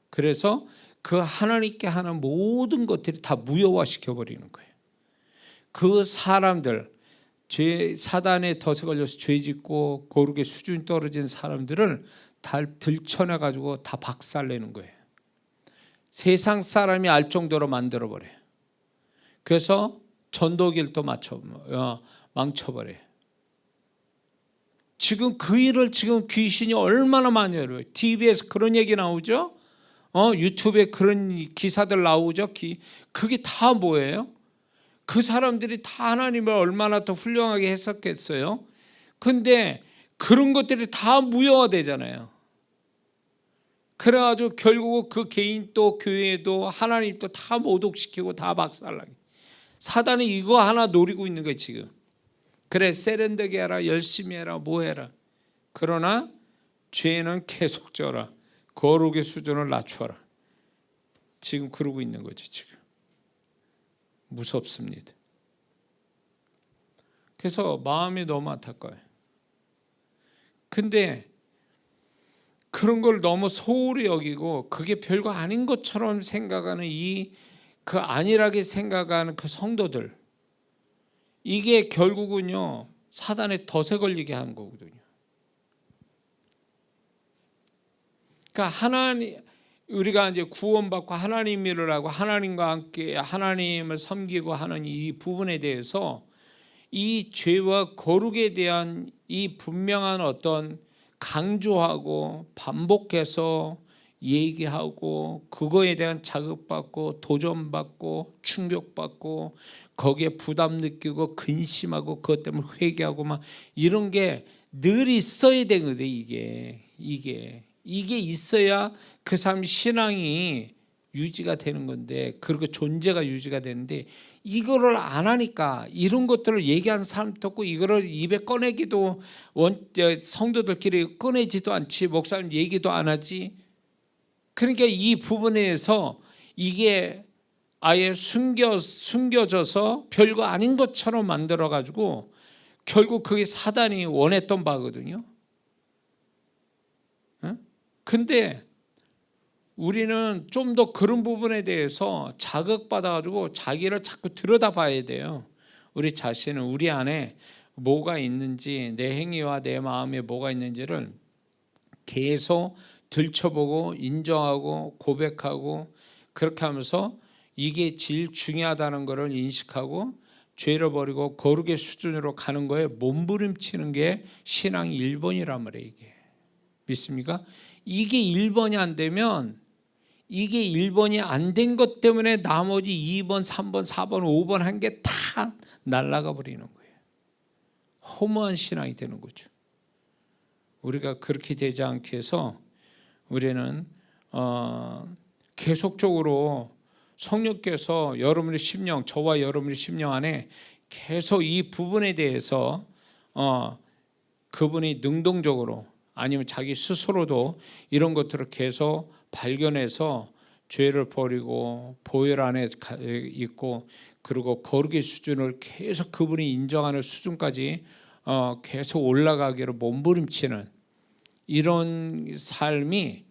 그래서 그 하나님께 하는 모든 것들이 다 무효화시켜 버리는 거예요. 그 사람들, 사단의 덫에 걸려서 죄 짓고 거룩의 수준이 떨어진 사람들을 다 들춰내 가지고 다 박살내는 거예요. 세상 사람이 알 정도로 만들어 버려요. 그래서 전도길도 망쳐버려요. 지금 그 일을 지금 귀신이 얼마나 많이 해요. TV에서 그런 얘기 나오죠. 유튜브에 그런 기사들 나오죠. 그게 다 뭐예요? 그 사람들이 다 하나님을 얼마나 더 훌륭하게 했었겠어요. 근데 그런 것들이 다 무효화되잖아요. 그래가지고 결국 그 개인도 교회도 하나님도 다 모독시키고 다 박살나게. 사단이 이거 하나 노리고 있는 거예요 지금. 그래, 세련되게 해라, 열심히 해라, 뭐 해라. 그러나 죄는 계속 져라. 거룩의 수준을 낮춰라. 지금 그러고 있는 거죠 지금. 무섭습니다. 그래서 마음이 너무 안타까워요. 근데 그런 걸 너무 소홀히 여기고 그게 별거 아닌 것처럼 생각하는 그 안일하게 생각하는 그 성도들, 이게 결국은요 사단의 덫에 걸리게 하는 거거든요. 그러니까 우리가 이제 구원받고 하나님 일을 하고 하나님과 함께 하나님을 섬기고 하는 이 부분에 대해서 이 죄와 거룩에 대한 이 분명한 어떤 강조하고 반복해서 얘기하고 그거에 대한 자극받고 도전받고 충격받고 거기에 부담 느끼고 근심하고 그것 때문에 회개하고 막 이런 게 늘 있어야 되거든요. 이게 있어야 그 사람 신앙이 유지가 되는 건데, 그리고 존재가 유지가 되는데, 이거를 안 하니까 이런 것들을 얘기하는 사람도 없고 이거를 입에 꺼내기도 성도들끼리 꺼내지도 않지, 목사님 얘기도 안 하지. 그러니까 이 부분에서 이게 아예 숨겨져서 별거 아닌 것처럼 만들어 가지고 결국 그게 사단이 원했던 바거든요. 근데 우리는 좀 더 그런 부분에 대해서 자극받아 가지고 자기를 자꾸 들여다봐야 돼요. 우리 자신은, 우리 안에 뭐가 있는지, 내 행위와 내 마음에 뭐가 있는지를 계속 들춰보고 인정하고 고백하고, 그렇게 하면서 이게 제일 중요하다는 것을 인식하고 죄를 버리고 거룩의 수준으로 가는 거에 몸부림치는 게 신앙 1번이란 말이에요. 이게 믿습니까? 이게 1번이 안 되면, 이게 1번이 안 된 것 때문에 나머지 2번, 3번, 4번, 5번 한 게 다 날아가 버리는 거예요. 허무한 신앙이 되는 거죠. 우리가 그렇게 되지 않게 해서 우리는 계속적으로 성령께서 여러분의 심령, 저와 여러분의 심령 안에 계속 이 부분에 대해서 그분이 능동적으로 아니면 자기 스스로도 이런 것들을 계속 발견해서 죄를 버리고 보혈 안에 있고, 그리고 거룩의 수준을 계속 그분이 인정하는 수준까지 계속 올라가기를 몸부림치는 이런 삶이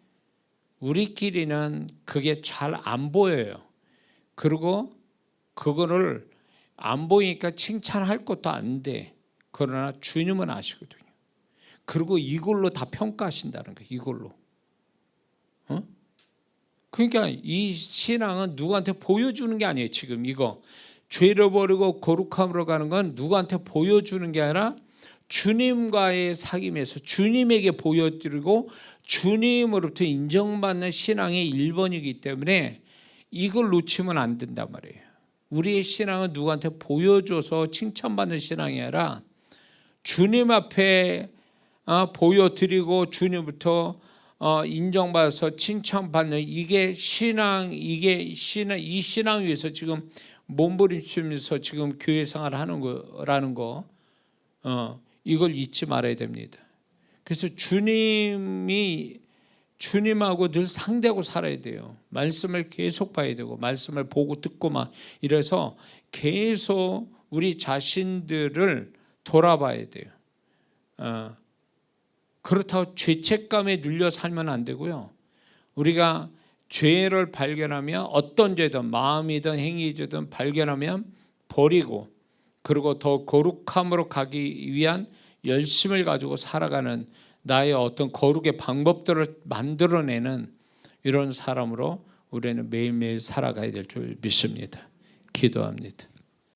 우리끼리는 그게 잘 안 보여요. 그리고 그거를 안 보이니까 칭찬할 것도 안 돼. 그러나 주님은 아시거든요. 그리고 이걸로 다 평가하신다는 거예요. 이걸로. 그러니까 이 신앙은 누구한테 보여주는 게 아니에요. 지금 이거 죄를 버리고 거룩함으로 가는 건 누구한테 보여주는 게 아니라 주님과의 사귐에서 주님에게 보여드리고 주님으로부터 인정받는 신앙의 1번이기 때문에 이걸 놓치면 안 된단 말이에요. 우리의 신앙은 누구한테 보여줘서 칭찬받는 신앙이 아니라 주님 앞에 보여드리고 주님부터 인정받아서 칭찬받는 이게 신앙, 이 신앙 위에서 지금 몸부림치면서 지금 교회 생활을 하는 거라는 거, 이걸 잊지 말아야 됩니다. 그래서 주님하고 늘 상대하고 살아야 돼요. 말씀을 계속 봐야 되고, 말씀을 보고 듣고 막 이래서 계속 우리 자신들을 돌아봐야 돼요. 그렇다고 죄책감에 눌려 살면 안 되고요. 우리가 죄를 발견하면 어떤 죄든 마음이든 행위든 발견하면 버리고, 그리고 더 거룩함으로 가기 위한 열심을 가지고 살아가는 나의 어떤 거룩의 방법들을 만들어내는 이런 사람으로 우리는 매일매일 살아가야 될 줄 믿습니다. 기도합니다.